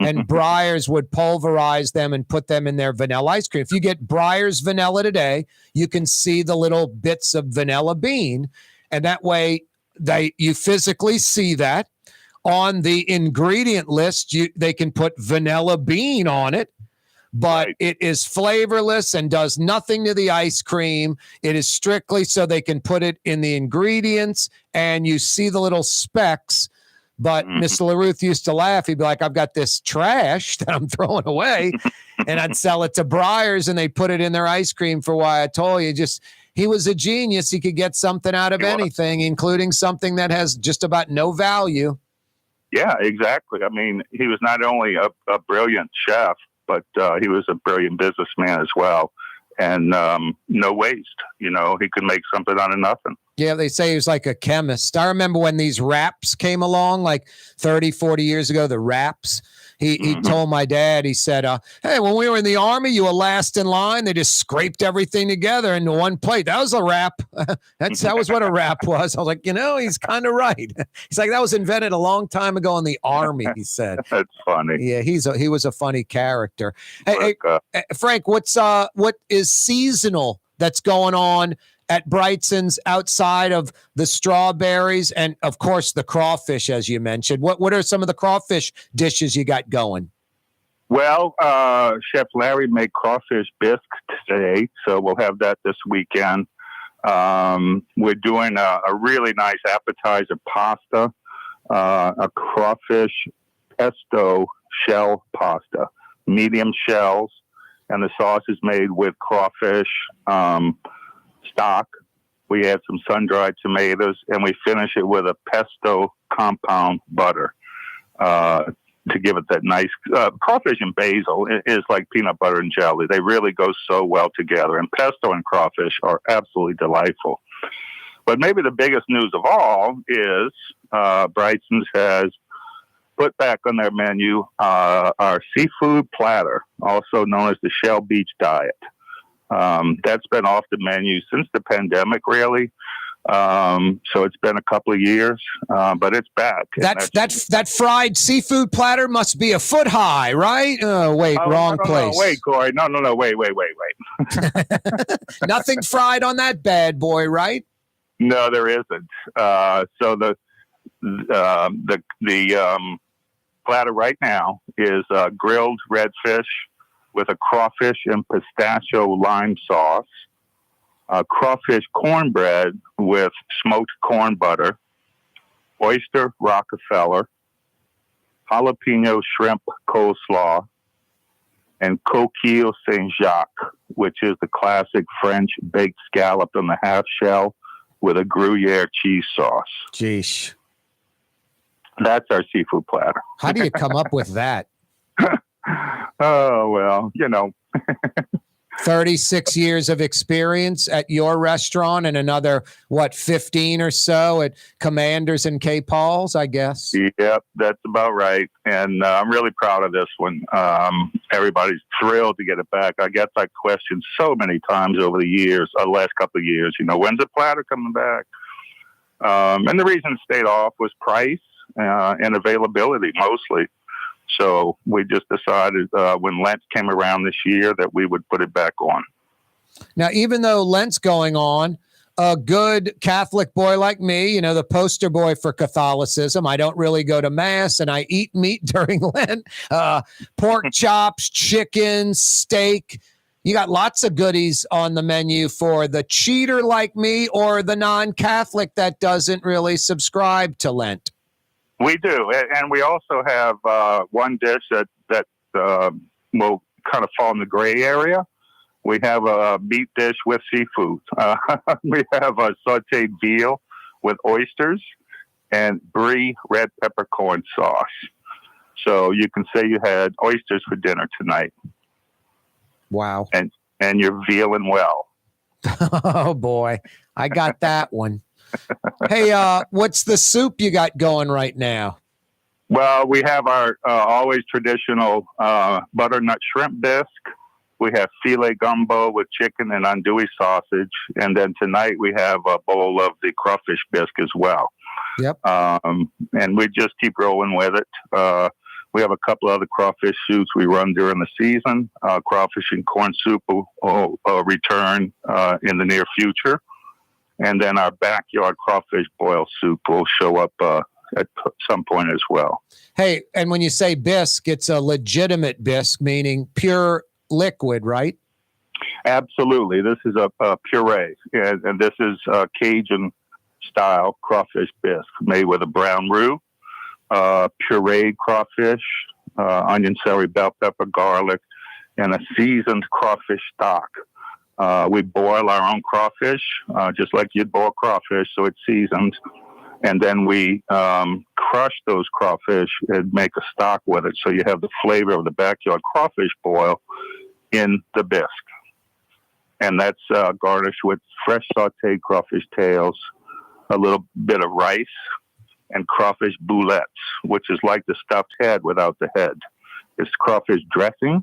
And Breyers would pulverize them and put them in their vanilla ice cream. If you get Breyers vanilla today, you can see the little bits of vanilla bean. And that way you physically see that. On the ingredient list, they can put vanilla bean on it, but it is flavorless and does nothing to the ice cream. It is strictly so they can put it in the ingredients, and you see the little specks. But Mr. LaRue used to laugh. He'd be like, I've got this trash that I'm throwing away, and I'd sell it to Breyers, and they'd put it in their ice cream for why I told you. He was a genius. He could get something out of anything, including something that has just about no value. Yeah, exactly. I mean, he was not only a brilliant chef, but he was a brilliant businessman as well. And no waste. He could make something out of nothing. Yeah, they say he was like a chemist. I remember when these wraps came along like 30, 40 years ago, the wraps. He told my dad, he said, hey, when we were in the Army, you were last in line. They just scraped everything together into one plate. That was a wrap. That was what a wrap was. I was like, he's kind of right. He's like, that was invented a long time ago in the Army, he said. That's funny. Yeah, he was a funny character. Hey, Frank, what is seasonal that's going on at Brigtsen's outside of the strawberries and, of course, the crawfish, as you mentioned? What are some of the crawfish dishes you got going? Well, Chef Larry made crawfish bisque today, so we'll have that this weekend. We're doing a really nice appetizer pasta, a crawfish pesto shell pasta, medium shells, and the sauce is made with crawfish stock. We add some sun-dried tomatoes, and we finish it with a pesto compound butter to give it that nice crawfish and basil is like peanut butter and jelly. They really go so well together, and pesto and crawfish are absolutely delightful. But maybe the biggest news of all is Brigtsen's has put back on their menu our seafood platter, also known as the Shell Beach Diet. That's been off the menu since the pandemic, really. So it's been a couple of years, but it's back. That fried seafood platter must be a foot high, right? Wrong place. No, wait, Corey. No, wait. Nothing fried on that bad boy, right? No, there isn't. So the platter right now is grilled redfish with a crawfish and pistachio lime sauce, crawfish cornbread with smoked corn butter, oyster Rockefeller, jalapeno shrimp coleslaw, and coquille Saint-Jacques, which is the classic French baked scallop in the half shell with a Gruyere cheese sauce. Jeez. That's our seafood platter. How do you come up with that? Oh, well, 36 years of experience at your restaurant and another, 15 or so at Commander's and K. Paul's, I guess. Yep, that's about right. And I'm really proud of this one. Everybody's thrilled to get it back. I get that question so many times over the years, the last couple of years, when's the platter coming back? And the reason it stayed off was price and availability mostly. So we just decided when Lent came around this year that we would put it back on. Now, even though Lent's going on, a good Catholic boy like me, the poster boy for Catholicism, I don't really go to Mass and I eat meat during Lent, pork chops, chicken, steak. You got lots of goodies on the menu for the cheater like me or the non-Catholic that doesn't really subscribe to Lent. We do, and we also have one dish that will kind of fall in the gray area. We have a meat dish with seafood. We have a sautéed veal with oysters and brie red peppercorn sauce. So you can say you had oysters for dinner tonight. Wow. And you're vealing well. Oh, boy. I got that one. Hey, what's the soup you got going right now? Well, we have our always traditional butternut shrimp bisque. We have filet gumbo with chicken and andouille sausage. And then tonight we have a bowl of the crawfish bisque as well. Yep. And we just keep rolling with it. We have a couple other crawfish soups we run during the season. Crawfish and corn soup will return in the near future. And then our backyard crawfish boil soup will show up at some point as well. Hey, and when you say bisque, it's a legitimate bisque, meaning pure liquid, right? Absolutely. This is a puree, and this is Cajun-style crawfish bisque made with a brown roux, pureed crawfish, onion, celery, bell pepper, garlic, and a seasoned crawfish stock. We boil our own crawfish, just like you'd boil crawfish, so it's seasoned. And then we crush those crawfish and make a stock with it, so you have the flavor of the backyard crawfish boil in the bisque. And that's garnished with fresh sautéed crawfish tails, a little bit of rice, and crawfish boulettes, which is like the stuffed head without the head. It's crawfish dressing,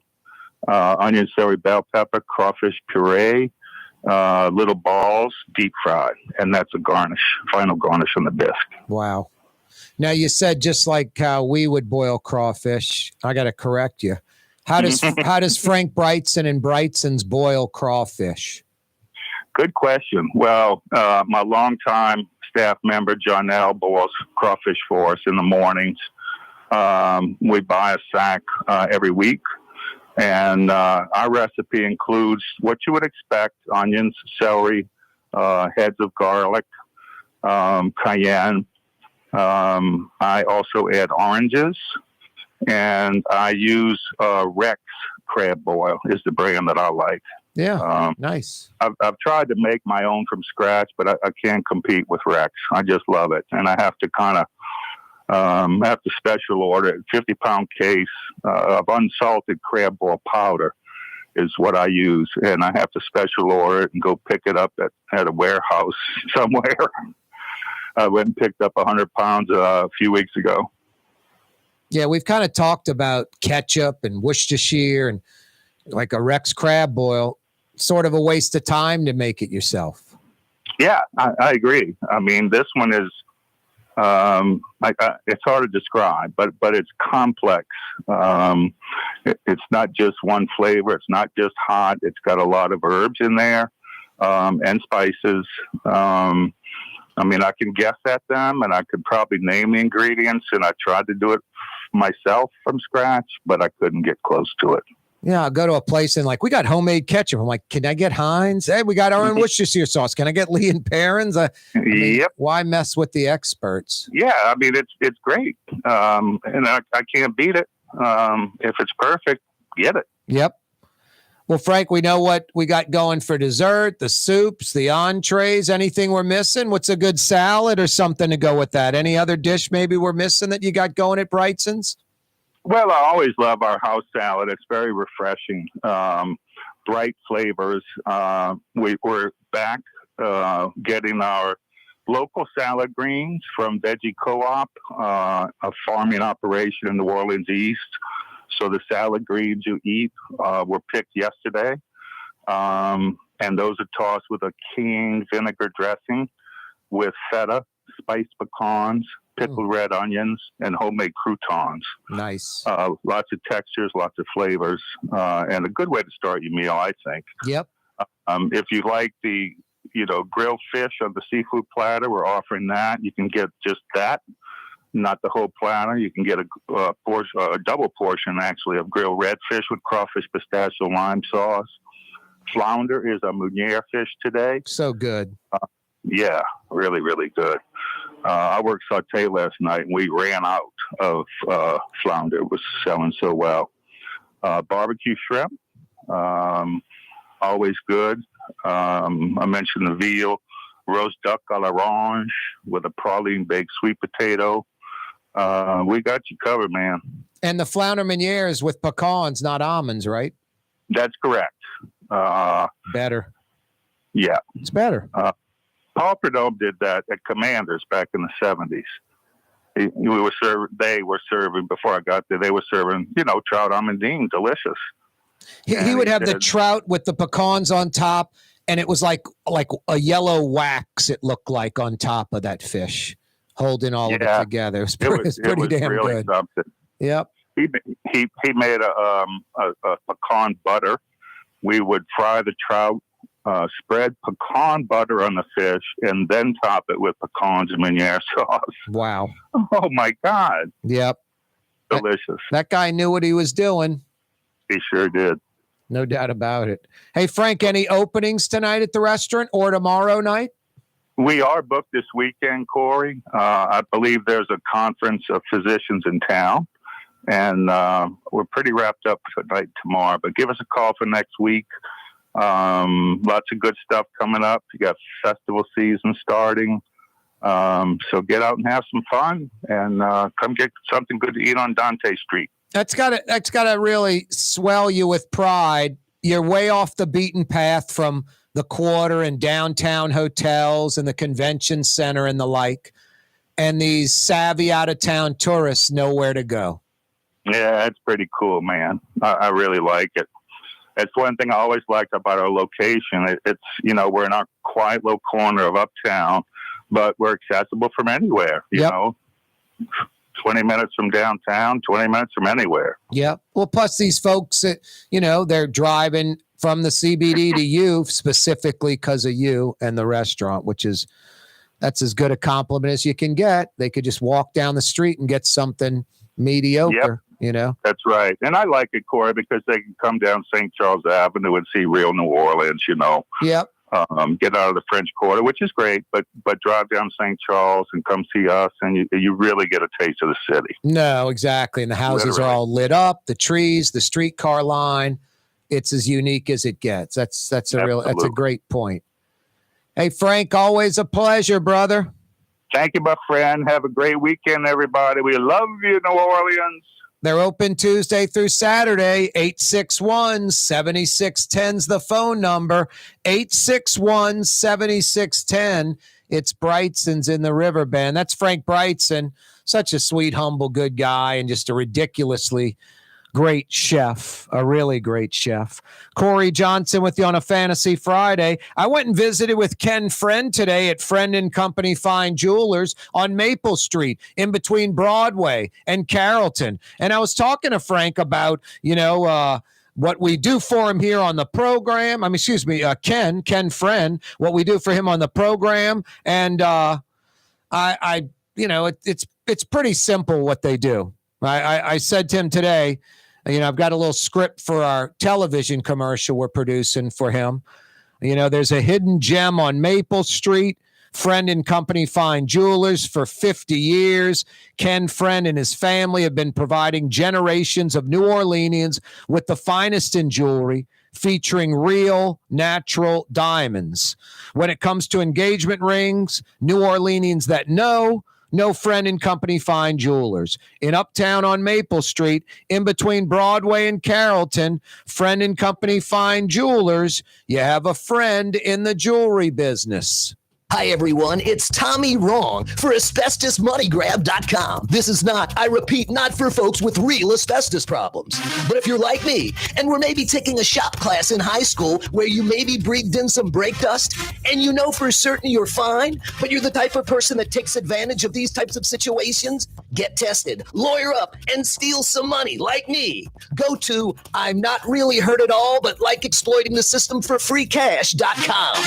onion, celery, bell pepper, crawfish puree, little balls, deep fried, and that's a garnish, final garnish on the bisque. Wow. Now, you said just like how we would boil crawfish. I got to correct you. How does Frank Brigtsen and Brigtsen's boil crawfish? Good question. Well, my longtime staff member, Johnell, boils crawfish for us in the mornings. We buy a sack every week. And our recipe includes what you would expect: onions, celery, heads of garlic, cayenne. I also add oranges, and I use Rex crab boil is the brand that I like. Yeah, nice. I've tried to make my own from scratch, but I can't compete with Rex. I just love it, and I have to kind of have to special order it. 50-pound case of unsalted crab boil powder is what I use, and I have to special order it and go pick it up at a warehouse somewhere. I went and picked up 100 pounds a few weeks ago. Yeah, we've kind of talked about ketchup and Worcestershire and like a Rex crab boil. Sort of a waste of time to make it yourself. Yeah, I agree. I mean, this one is it's hard to describe, but it's complex. It's not just one flavor. It's not just hot. It's got a lot of herbs in there and spices. I mean, I can guess at them, and I could probably name the ingredients, and I tried to do it myself from scratch, but I couldn't get close to it. Yeah, I'll go to a place and like, we got homemade ketchup. I'm like, can I get Heinz? Hey, we got our own Worcestershire sauce. Can I get Lee and Perrins? Yep. Why mess with the experts? Yeah, I mean, it's great. And I can't beat it. If it's perfect, get it. Yep. Well, Frank, we know what we got going for dessert, the soups, the entrees, anything we're missing? What's a good salad or something to go with that? Any other dish maybe we're missing that you got going at Brigtsen's? Well, I always love our house salad. It's very refreshing, bright flavors. We're back getting our local salad greens from Veggie Co-op, a farming operation in New Orleans East. So the salad greens you eat were picked yesterday, and those are tossed with a king vinegar dressing with feta, spiced pecans, pickled red onions, and homemade croutons. Nice. Lots of textures, lots of flavors, and a good way to start your meal, I think. Yep. If you like the, grilled fish on the seafood platter, we're offering that. You can get just that, not the whole platter. You can get a double portion, actually, of grilled redfish with crawfish, pistachio, lime sauce. Flounder is a Meunier fish today. So good. Yeah, really, really good. I worked sauté last night, and we ran out of flounder. It was selling so well. Barbecue shrimp, always good. I mentioned the veal, roast duck à l'orange with a praline baked sweet potato. We got you covered, man. And the flounder Meunier is with pecans, not almonds, right? That's correct. Better. Yeah. It's better. Paul Prudhomme did that at Commanders back in the 70s. They were serving, before I got there, they were serving, trout almondine, delicious. He would have the trout with the pecans on top, and it was like a yellow wax, it looked like, on top of that fish, holding all of it together. It was pretty damn really good. Something. Yep. He made a pecan butter. We would fry the trout, spread pecan butter on the fish, and then top it with pecans and Meunier sauce. Wow. Oh, my God. Yep. Delicious. That guy knew what he was doing. He sure did. No doubt about it. Hey, Frank, any openings tonight at the restaurant or tomorrow night? We are booked this weekend, Corey. I believe there's a conference of physicians in town, and we're pretty wrapped up tonight, tomorrow. But give us a call for next week. Lots of good stuff coming up. You got festival season starting. So get out and have some fun, and come get something good to eat on Dante Street. That's gotta really swell you with pride. You're way off the beaten path from the Quarter and downtown hotels and the convention center and the like. And these savvy out-of-town tourists know where to go. Yeah, it's pretty cool, man. I really like it. It's one thing I always liked about our location. It's we're in our quiet little corner of uptown, but we're accessible from anywhere, you know. 20 minutes from downtown, 20 minutes from anywhere. Yeah. Well, plus these folks, they're driving from the CBD to you specifically because of you and the restaurant, that's as good a compliment as you can get. They could just walk down the street and get something mediocre, That's right. And I like it, Corey, because they can come down St. Charles Avenue and see real New Orleans, Yep. get out of the French Quarter, which is great, but drive down St. Charles and come see us, and you really get a taste of the city. No, exactly. And the houses are all lit up, the trees, the streetcar line. It's as unique as it gets. That's a great point. Hey, Frank, always a pleasure, brother. Thank you, my friend. Have a great weekend, everybody. We love you, New Orleans. They're open Tuesday through Saturday. 861-7610's the phone number. 861-7610. It's Brigtsen's in the Riverbend. That's Frank Brigtsen. Such a sweet, humble, good guy, and just a ridiculously great chef, a really great chef. Corey Johnson with you on a Fantasy Friday. I went and visited with Ken Friend today at Friend & Company Fine Jewelers on Maple Street in between Broadway and Carrollton. And I was talking to Frank about, what we do for him here on the program. Ken Friend, what we do for him on the program. And it's pretty simple what they do. I said to him today, I've got a little script for our television commercial we're producing for him. There's a hidden gem on Maple Street, Friend & Company Fine Jewelers for 50 years. Ken Friend and his family have been providing generations of New Orleanians with the finest in jewelry, featuring real, natural diamonds. When it comes to engagement rings, New Orleanians that know Friend & Company Fine Jewelers. In Uptown on Maple Street, in between Broadway and Carrollton, Friend & Company Fine Jewelers. You have a friend in the jewelry business. Hi, everyone. It's Tommy Wrong for AsbestosMoneyGrab.com. This is not, I repeat, not for folks with real asbestos problems. But if you're like me, and we're maybe taking a shop class in high school where you maybe breathed in some brake dust, and you know for certain you're fine, but you're the type of person that takes advantage of these types of situations, get tested, lawyer up, and steal some money like me. Go to I'm not really hurt at all, but like exploiting the system for free cash.com.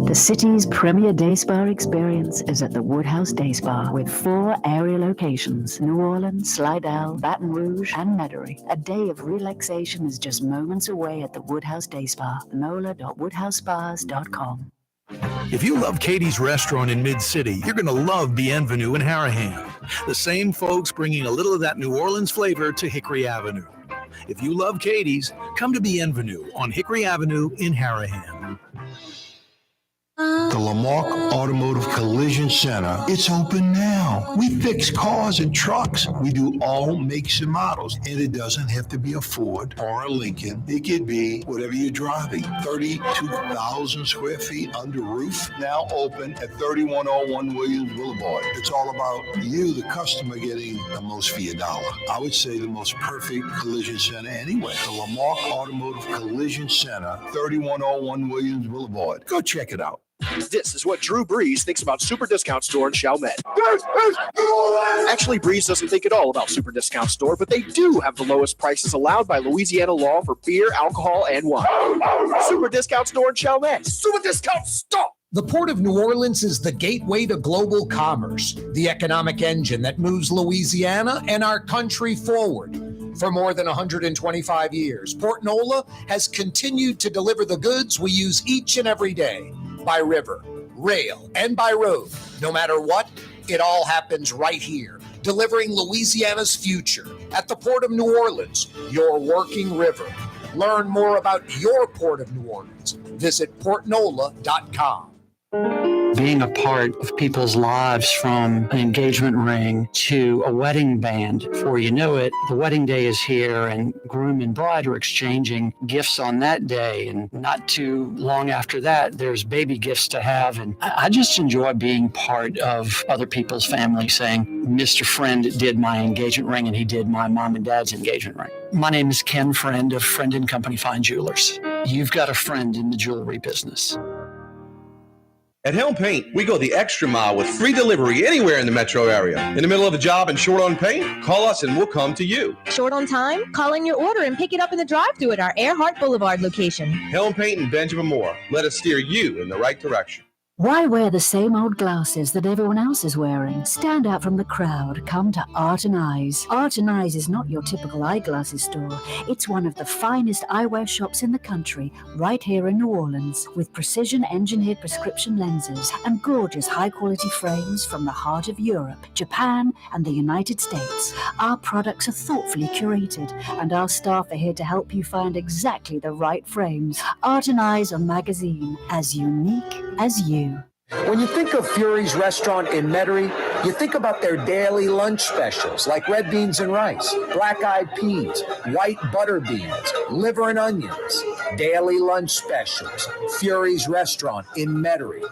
The city's premier day spa experience is at the Woodhouse Day Spa with 4 area locations: New Orleans, Slidell, Baton Rouge, and Metairie. A day of relaxation is just moments away at the Woodhouse Day Spa. NOLA.woodhousespas.com. If you love Katie's Restaurant in Mid-City, you're going to love Bienvenue in Harahan. The same folks bringing a little of that New Orleans flavor to Hickory Avenue. If you love Katie's, come to Bienvenue on Hickory Avenue in Harahan. The Lamarck Automotive Collision Center, it's open now. We fix cars and trucks. We do all makes and models. And it doesn't have to be a Ford or a Lincoln. It could be whatever you're driving. 32,000 square feet under roof, now open at 3101 Williams Boulevard. It's all about you, the customer, getting the most for your dollar. I would say the most perfect collision center anyway. The Lamarck Automotive Collision Center, 3101 Williams Boulevard. Go check it out. This is what Drew Brees thinks about Super Discount Store in Chalmette. Actually, Brees doesn't think at all about Super Discount Store, but they do have the lowest prices allowed by Louisiana law for beer, alcohol, and wine. Super Discount Store in Chalmette. Super Discount Store! The Port of New Orleans is the gateway to global commerce, the economic engine that moves Louisiana and our country forward. For more than 125 years, Port NOLA has continued to deliver the goods we use each and every day. By river, rail, and by road. No matter what, it all happens right here, delivering Louisiana's future at the Port of New Orleans, your working river. Learn more about your Port of New Orleans. Visit portnola.com. Being a part of people's lives, from an engagement ring to a wedding band. Before you know it, the wedding day is here and groom and bride are exchanging gifts on that day. And not too long after that, there's baby gifts to have. And I just enjoy being part of other people's families, saying, Mr. Friend did my engagement ring and he did my mom and dad's engagement ring. My name is Ken Friend of Friend & Company Fine Jewelers. You've got a friend in the jewelry business. At Helm Paint, we go the extra mile with free delivery anywhere in the metro area. In the middle of a job and short on paint? Call us and we'll come to you. Short on time? Call in your order and pick it up in the drive-thru at our Earhart Boulevard location. Helm Paint and Benjamin Moore. Let us steer you in the right direction. Why wear the same old glasses that everyone else is wearing? Stand out from the crowd. Come to Art and Eyes. Art and Eyes is not your typical eyeglasses store. It's one of the finest eyewear shops in the country, right here in New Orleans, with precision-engineered prescription lenses and gorgeous high-quality frames from the heart of Europe, Japan, and the United States. Our products are thoughtfully curated, and our staff are here to help you find exactly the right frames. Art and Eyes are magazine, as unique as you. When you think of Fury's Restaurant in Metairie, you think about their daily lunch specials like red beans and rice, black-eyed peas, white butter beans, liver and onions. Daily lunch specials. Fury's Restaurant in Metairie.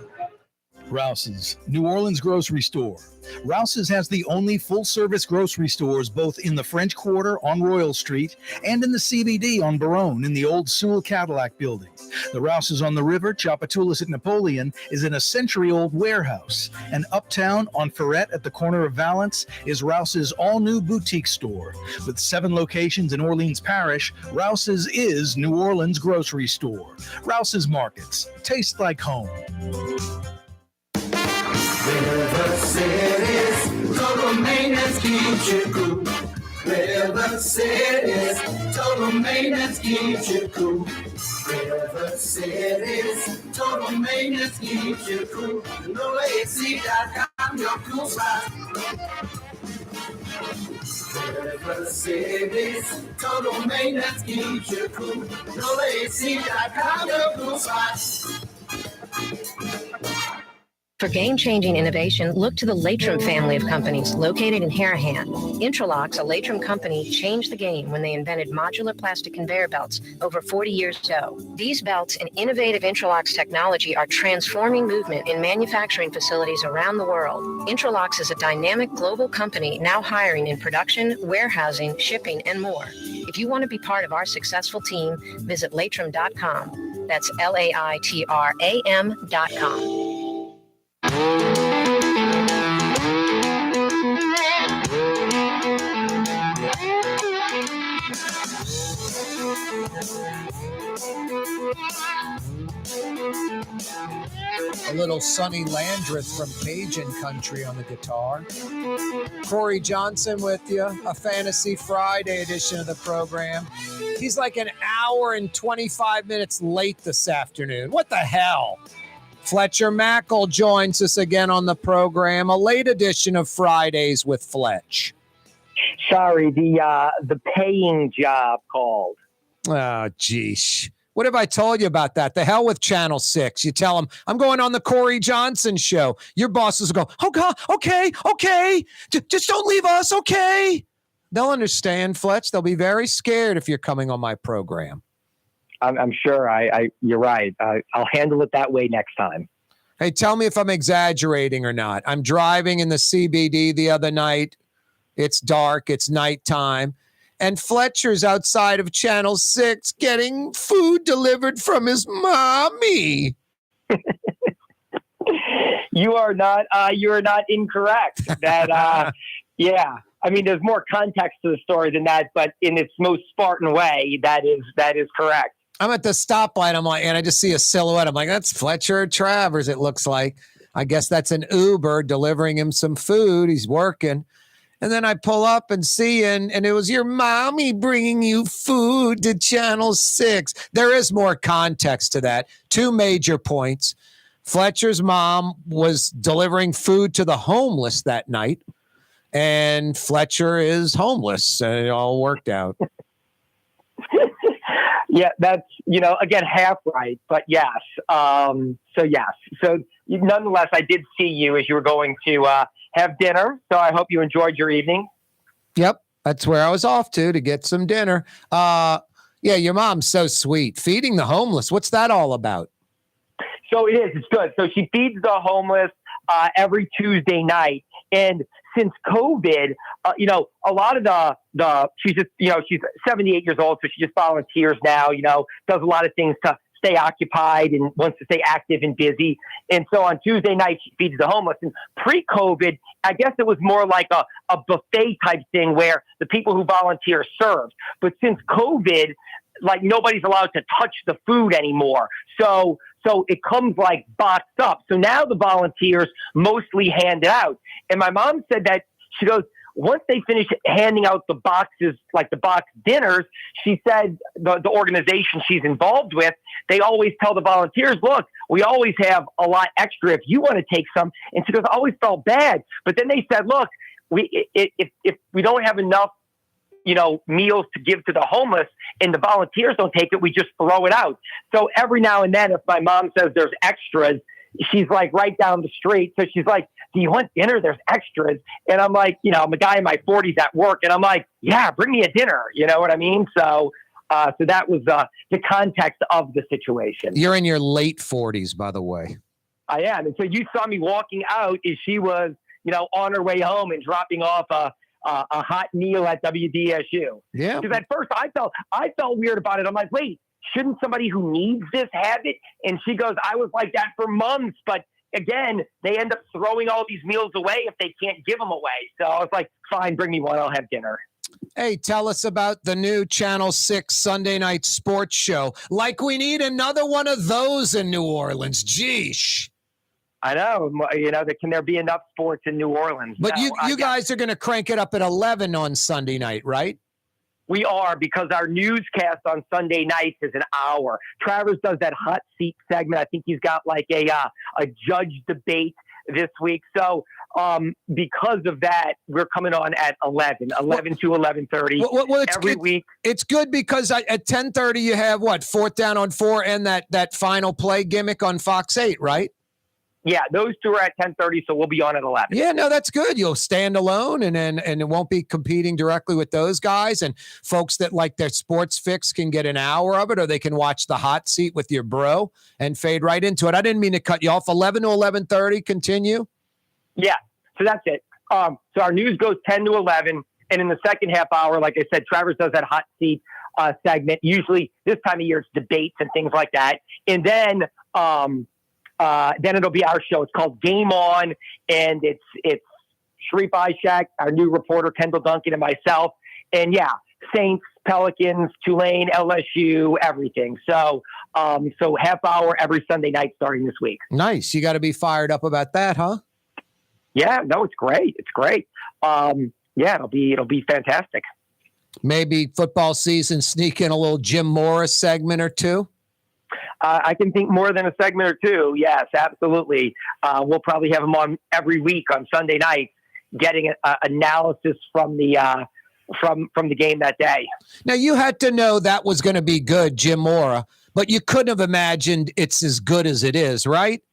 Rouse's, New Orleans grocery store. Rouse's has the only full-service grocery stores both in the French Quarter on Royal Street and in the CBD on Baronne in the old Sewell Cadillac building. The Rouse's on the river, Tchoupitoulas at Napoleon, is in a century-old warehouse. And uptown on Ferret at the corner of Valence is Rouse's all-new boutique store. With 7 locations in Orleans Parish, Rouse's is New Orleans grocery store. Rouse's Markets. Taste like home. River City's total maintenance keeps you cool. River City's total maintenance keeps you cool. River City's total maintenance keeps you cool. NOLAC.com, your cool spot. River City's total maintenance keeps you cool. NOLAC.com, your cool spot. For game-changing innovation, look to the Latrim family of companies located in Harahan. Intralocks, a Latrim company, changed the game when they invented modular plastic conveyor belts over 40 years ago. These belts and innovative Intralocks technology are transforming movement in manufacturing facilities around the world. Intralocks is a dynamic global company now hiring in production, warehousing, shipping, and more. If you want to be part of our successful team, visit latrim.com. That's LAITRAM.com. A little Sonny Landreth from Cajun Country on the guitar. Corey Johnson with you, a Fantasy Friday edition of the program. He's like an hour and 25 minutes late this afternoon. What the hell? Fletcher Mackel joins us again on the program, a late edition of Fridays with Fletch. Sorry, the paying job called. Oh, geez. What have I told you about that? The hell with Channel 6. You tell them, I'm going on the Corey Johnson show. Your bosses will go, oh, God, okay. Just don't leave us, okay? They'll understand, Fletch. They'll be very scared if you're coming on my program. I'm sure. You're right. I'll handle it that way next time. Hey, tell me if I'm exaggerating or not. I'm driving in the CBD the other night. It's dark. It's nighttime. And Fletcher's outside of Channel 6 getting food delivered from his mommy. You are not incorrect. That, yeah. I mean, there's more context to the story than that, but in its most Spartan way, that is correct. I'm at the stoplight. I'm like, and I just see a silhouette. I'm like, that's Fletcher Travers, it looks like. I guess that's an Uber delivering him some food. He's working. And then I pull up and see, and it was your mommy bringing you food to Channel 6. There is more context to that. 2 major points. Fletcher's mom was delivering food to the homeless that night, and Fletcher is homeless, and it all worked out. Yeah, that's, again, half right, but yes. So nonetheless, I did see you as you were going to have dinner. So I hope you enjoyed your evening. Yep. That's where I was off to get some dinner. Yeah, your mom's so sweet. Feeding the homeless. What's that all about? So it is. It's good. So she feeds the homeless every Tuesday night. And since COVID, a lot of she's just, she's 78 years old, so she just volunteers now, does a lot of things to stay occupied and wants to stay active and busy. And so on Tuesday night, she feeds the homeless. And pre-COVID, I guess it was more like a buffet type thing where the people who volunteer served. But since COVID, like nobody's allowed to touch the food anymore. So So it comes like boxed up. So now the volunteers mostly hand it out. And my mom said that, she goes, once they finish handing out the boxes, like the box dinners, she said the organization she's involved with, they always tell the volunteers, look, we always have a lot extra if you want to take some. And she goes, I always felt bad. But then they said, look, if we don't have enough, meals to give to the homeless and the volunteers don't take it, we just throw it out. So every now and then, if my mom says there's extras, she's like right down the street. So she's like, do you want dinner? There's extras. And I'm like, I'm a guy in my 40s at work. And I'm like, yeah, bring me a dinner. You know what I mean? So that was the context of the situation. You're in your late 40s, by the way. I am. And so you saw me walking out as she was, on her way home and dropping off a hot meal at WDSU. Yeah. Because at first I felt weird about it. I'm like, wait, shouldn't somebody who needs this have it? And she goes, I was like that for months, but again, they end up throwing all these meals away if they can't give them away. So I was like, fine, bring me one. I'll have dinner. Hey, tell us about the new Channel 6 Sunday night sports show. Like we need another one of those in New Orleans. Geesh. I know. Can there be enough sports in New Orleans? But no, you guys are going to crank it up at 11 on Sunday night, right? We are, because our newscast on Sunday nights is an hour. Travers does that hot seat segment. I think he's got like a judge debate this week. So because of that, we're coming on at 11 to 11:30 every week. It's good because at 10:30 you have fourth down on 4 and that final play gimmick on Fox 8, right? Yeah, those two are at 10:30, so we'll be on at 11. Yeah, no, that's good. You'll stand alone, and it won't be competing directly with those guys. And folks that like their sports fix can get an hour of it, or they can watch the hot seat with your bro and fade right into it. I didn't mean to cut you off. 11 to 11:30. Continue. Yeah, so that's it. So our news goes 10 to 11, and in the second half hour, like I said, Travers does that hot seat segment. Usually this time of year, it's debates and things like that, and then it'll be our show. It's called Game On, and it's Sharif Ishak, our new reporter, Kendall Duncan, and myself. And yeah, Saints, Pelicans, Tulane, LSU, everything. So half hour every Sunday night starting this week. Nice. You got to be fired up about that, huh? Yeah, no, it's great. It's great. It'll be fantastic. Maybe football season, sneak in a little Jim Morris segment or two. I can think more than a segment or two. Yes, absolutely. We'll probably have him on every week on Sunday night, getting analysis from the from the game that day. Now, you had to know that was going to be good, Jim Mora, but you couldn't have imagined it's as good as it is, right?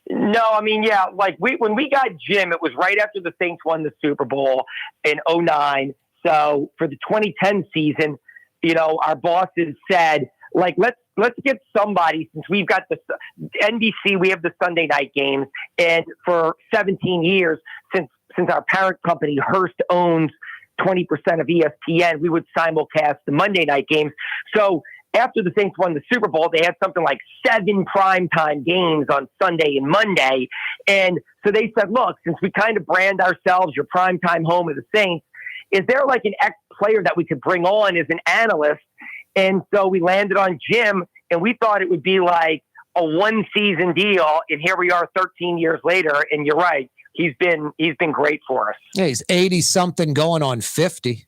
No, I mean, yeah, like when we got Jim, it was right after the Saints won the Super Bowl in 2009. So for the 2010 season, our bosses said, like, let's get somebody, since we've got the NBC, we have the Sunday night games, and for 17 years, since our parent company Hearst owns 20% of ESPN, we would simulcast the Monday night games. So after the Saints won the Super Bowl, they had something like 7 primetime games on Sunday and Monday. And so they said, look, since we kind of brand ourselves your primetime home of the Saints, is there like an ex-player that we could bring on as an analyst? And so we landed on Jim, and we thought it would be like a 1-season deal. And here we are 13 years later. And you're right. He's been great for us. Yeah, he's 80-something going on 50.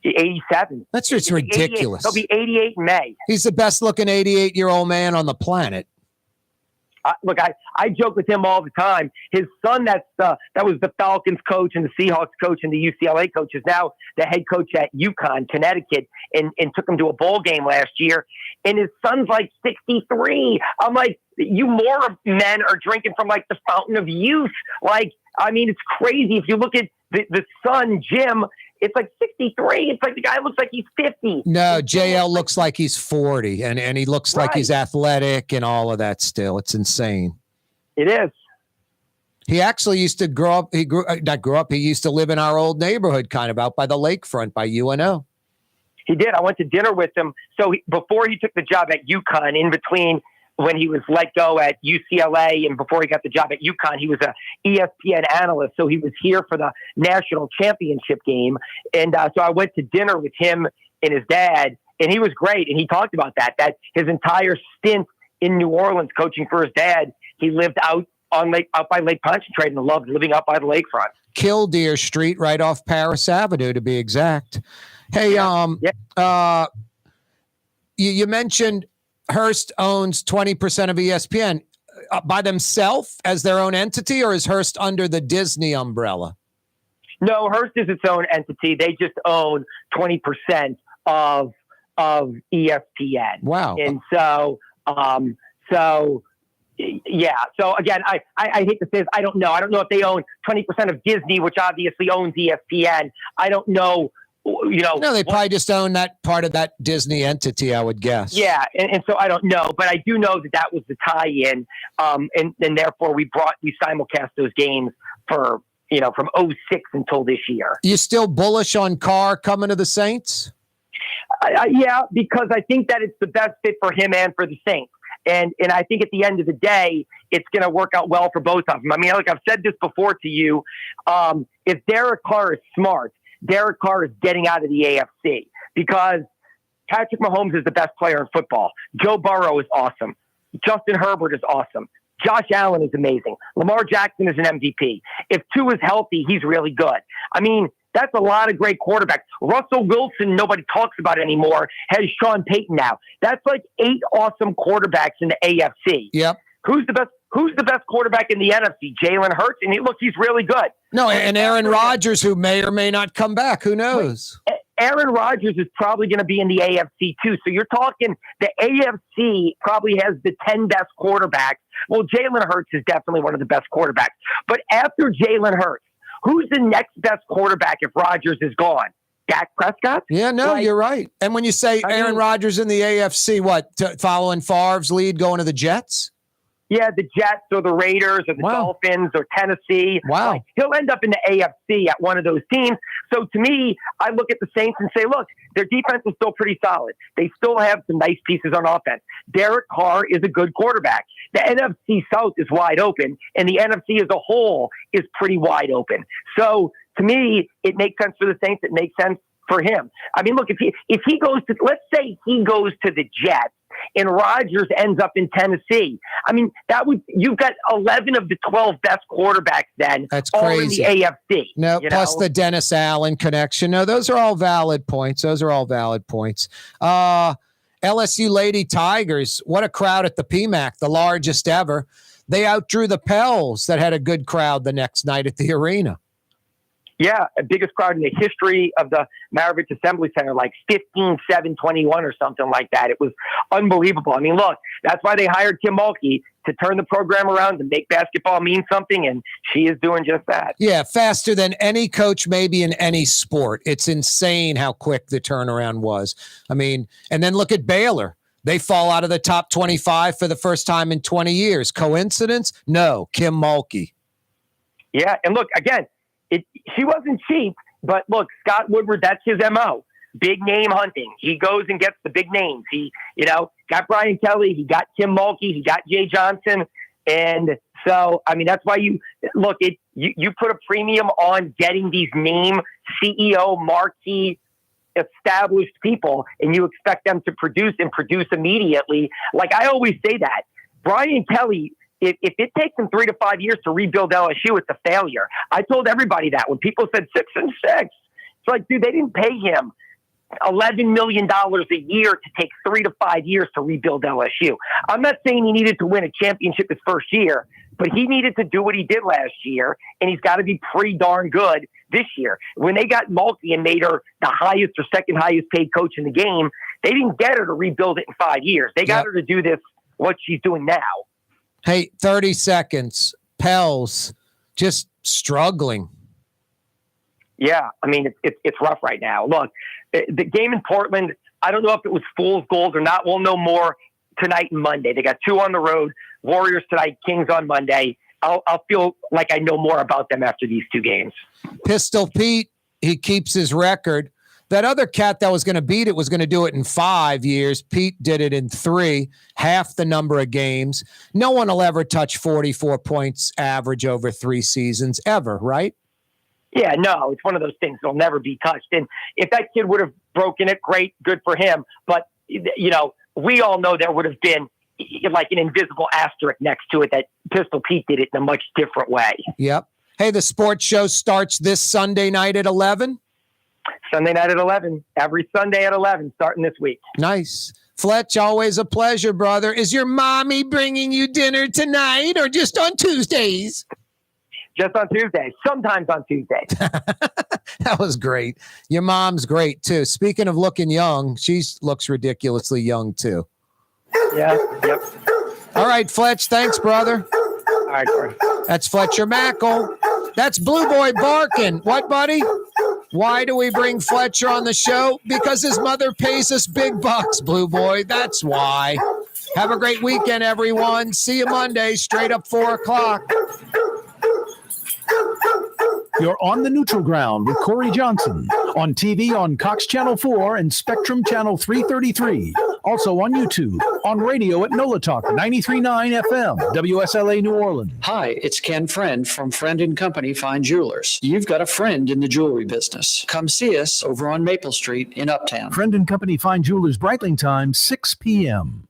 87. That's just ridiculous. He'll be 88 in May. He's the best-looking 88-year-old man on the planet. Look, I joke with him all the time. His son, that was the Falcons coach and the Seahawks coach and the UCLA coach, is now the head coach at UConn, Connecticut, and took him to a bowl game last year. And his son's like 63. I'm like, you more men are drinking from like the fountain of youth. Like, I mean, it's crazy. If you look at the son, Jim, it's like 63. It's like the guy looks like he's 50. No, JL looks like he's 40, and he looks like he's athletic and all of that still. It's insane. It is. He actually used to he used to live in our old neighborhood, kind of out by the lakefront by UNO. He did. I went to dinner with him. So before he took the job at UConn, in between when he was let go at UCLA and before he got the job at UConn, he was a ESPN analyst. So he was here for the national championship game. And so I went to dinner with him and his dad, and he was great. And he talked about that his entire stint in New Orleans coaching for his dad. He lived out by Lake Pontchartrain and loved living out by the lakefront. Killdeer Street, right off Paris Avenue, to be exact. Hey, you mentioned Hearst owns 20% of ESPN by themselves as their own entity, or is Hearst under the Disney umbrella? No, Hearst is its own entity. They just own 20% of ESPN. Wow. And yeah. So again, I hate to say this. I don't know. I don't know if they own 20% of Disney, which obviously owns ESPN. I don't know. No, they probably just own that part of that Disney entity, I would guess. Yeah, and so I don't know, but I do know that was the tie-in, and therefore we simulcast those games for from 2006 until this year. You still bullish on Carr coming to the Saints? Yeah, because I think that it's the best fit for him and for the Saints. And I think at the end of the day, it's going to work out well for both of them. I mean, like I've said this before to you, if Derek Carr is smart, Derek Carr is getting out of the AFC because Patrick Mahomes is the best player in football. Joe Burrow is awesome. Justin Herbert is awesome. Josh Allen is amazing. Lamar Jackson is an MVP. If Tua is healthy, he's really good. I mean, that's a lot of great quarterbacks. Russell Wilson, nobody talks about anymore, has Sean Payton now. That's like 8 awesome quarterbacks in the AFC. Yep. Who's the best quarterback in the NFC? Jalen Hurts, and he's really good. No, and Aaron Rodgers, who may or may not come back. Who knows? Aaron Rodgers is probably going to be in the AFC too. So you're talking the AFC probably has the 10 best quarterbacks. Well, Jalen Hurts is definitely one of the best quarterbacks. But after Jalen Hurts, who's the next best quarterback if Rodgers is gone? Dak Prescott? Yeah, no, you're right. And when you say Aaron Rodgers in the AFC, following Favre's lead going to the Jets? Yeah, the Jets or the Raiders or the Dolphins or Tennessee. Wow. He'll end up in the AFC at one of those teams. So to me, I look at the Saints and say, look, their defense is still pretty solid. They still have some nice pieces on offense. Derek Carr is a good quarterback. The NFC South is wide open, and the NFC as a whole is pretty wide open. So to me, it makes sense for the Saints. It makes sense for him. I mean, look, if he goes to, let's say he goes to the Jets, and Rodgers ends up in Tennessee. I mean, you've got 11 of the 12 best quarterbacks then. That's crazy. All in the AFC. No, plus the Dennis Allen connection. No, those are all valid points. LSU Lady Tigers, what a crowd at the PMAC, the largest ever. They outdrew the Pels that had a good crowd the next night at the arena. Yeah, biggest crowd in the history of the Maravich Assembly Center, like 15,721 or something like that. It was unbelievable. I mean, look, that's why they hired Kim Mulkey to turn the program around and make basketball mean something, and she is doing just that. Yeah, faster than any coach maybe in any sport. It's insane how quick the turnaround was. I mean, and then look at Baylor. They fall out of the top 25 for the first time in 20 years. Coincidence? No, Kim Mulkey. Yeah, and look, again, she wasn't cheap, but look, Scott Woodward, that's his MO. Big name hunting. He goes and gets the big names. He, got Brian Kelly, he got Kim Mulkey, he got Jay Johnson. And so, I mean, that's why you put a premium on getting these name CEO, marquee, established people, and you expect them to produce immediately. Like I always say that. Brian Kelly, if it takes him 3 to 5 years to rebuild LSU, it's a failure. I told everybody that when people said 6-6. It's like, dude, they didn't pay him $11 million a year to take 3 to 5 years to rebuild LSU. I'm not saying he needed to win a championship his first year, but he needed to do what he did last year, and he's got to be pretty darn good this year. When they got Mulkey and made her the highest or second highest paid coach in the game, they didn't get her to rebuild it in 5 years. They got her to do this, what she's doing now. Hey, 30 seconds. Pels just struggling. Yeah, I mean, it's rough right now. Look, the game in Portland, I don't know if it was fool's gold or not. We'll know more tonight and Monday. They got 2 on the road, Warriors tonight, Kings on Monday. I'll feel like I know more about them after these 2 games. Pistol Pete, he keeps his record. That other cat that was going to beat it was going to do it in 5 years. Pete did it in 3, half the number of games. No one will ever touch 44 points average over 3 seasons ever, right? Yeah, no, it's one of those things that'll never be touched. And if that kid would have broken it, great, good for him. But, we all know there would have been like an invisible asterisk next to it that Pistol Pete did it in a much different way. Yep. Hey, the sports show starts this Sunday night at 11? Sunday night at 11. Every Sunday at 11, starting this week. Nice. Fletch, always a pleasure, brother. Is your mommy bringing you dinner tonight or just on Tuesdays? Just on Tuesdays. Sometimes on Tuesdays. That was great. Your mom's great, too. Speaking of looking young, she looks ridiculously young, too. Yeah, yep. All right, Fletch. Thanks, brother. All right, Corey. That's Fletcher Mackel. That's Blue Boy barking. What, buddy? Why do we bring Fletcher on the show? Because his mother pays us big bucks, Blue Boy. That's why. Have a great weekend, everyone. See you Monday, straight up 4 o'clock. You're on the neutral ground with Corey Johnson. On TV on Cox Channel 4 and Spectrum Channel 333. Also on YouTube. On radio at NOLA Talk 93.9 FM, WSLA New Orleans. Hi, it's Ken Friend from Friend & Company Fine Jewelers. You've got a friend in the jewelry business. Come see us over on Maple Street in Uptown. Friend & Company Fine Jewelers, Breitling time, 6 p.m.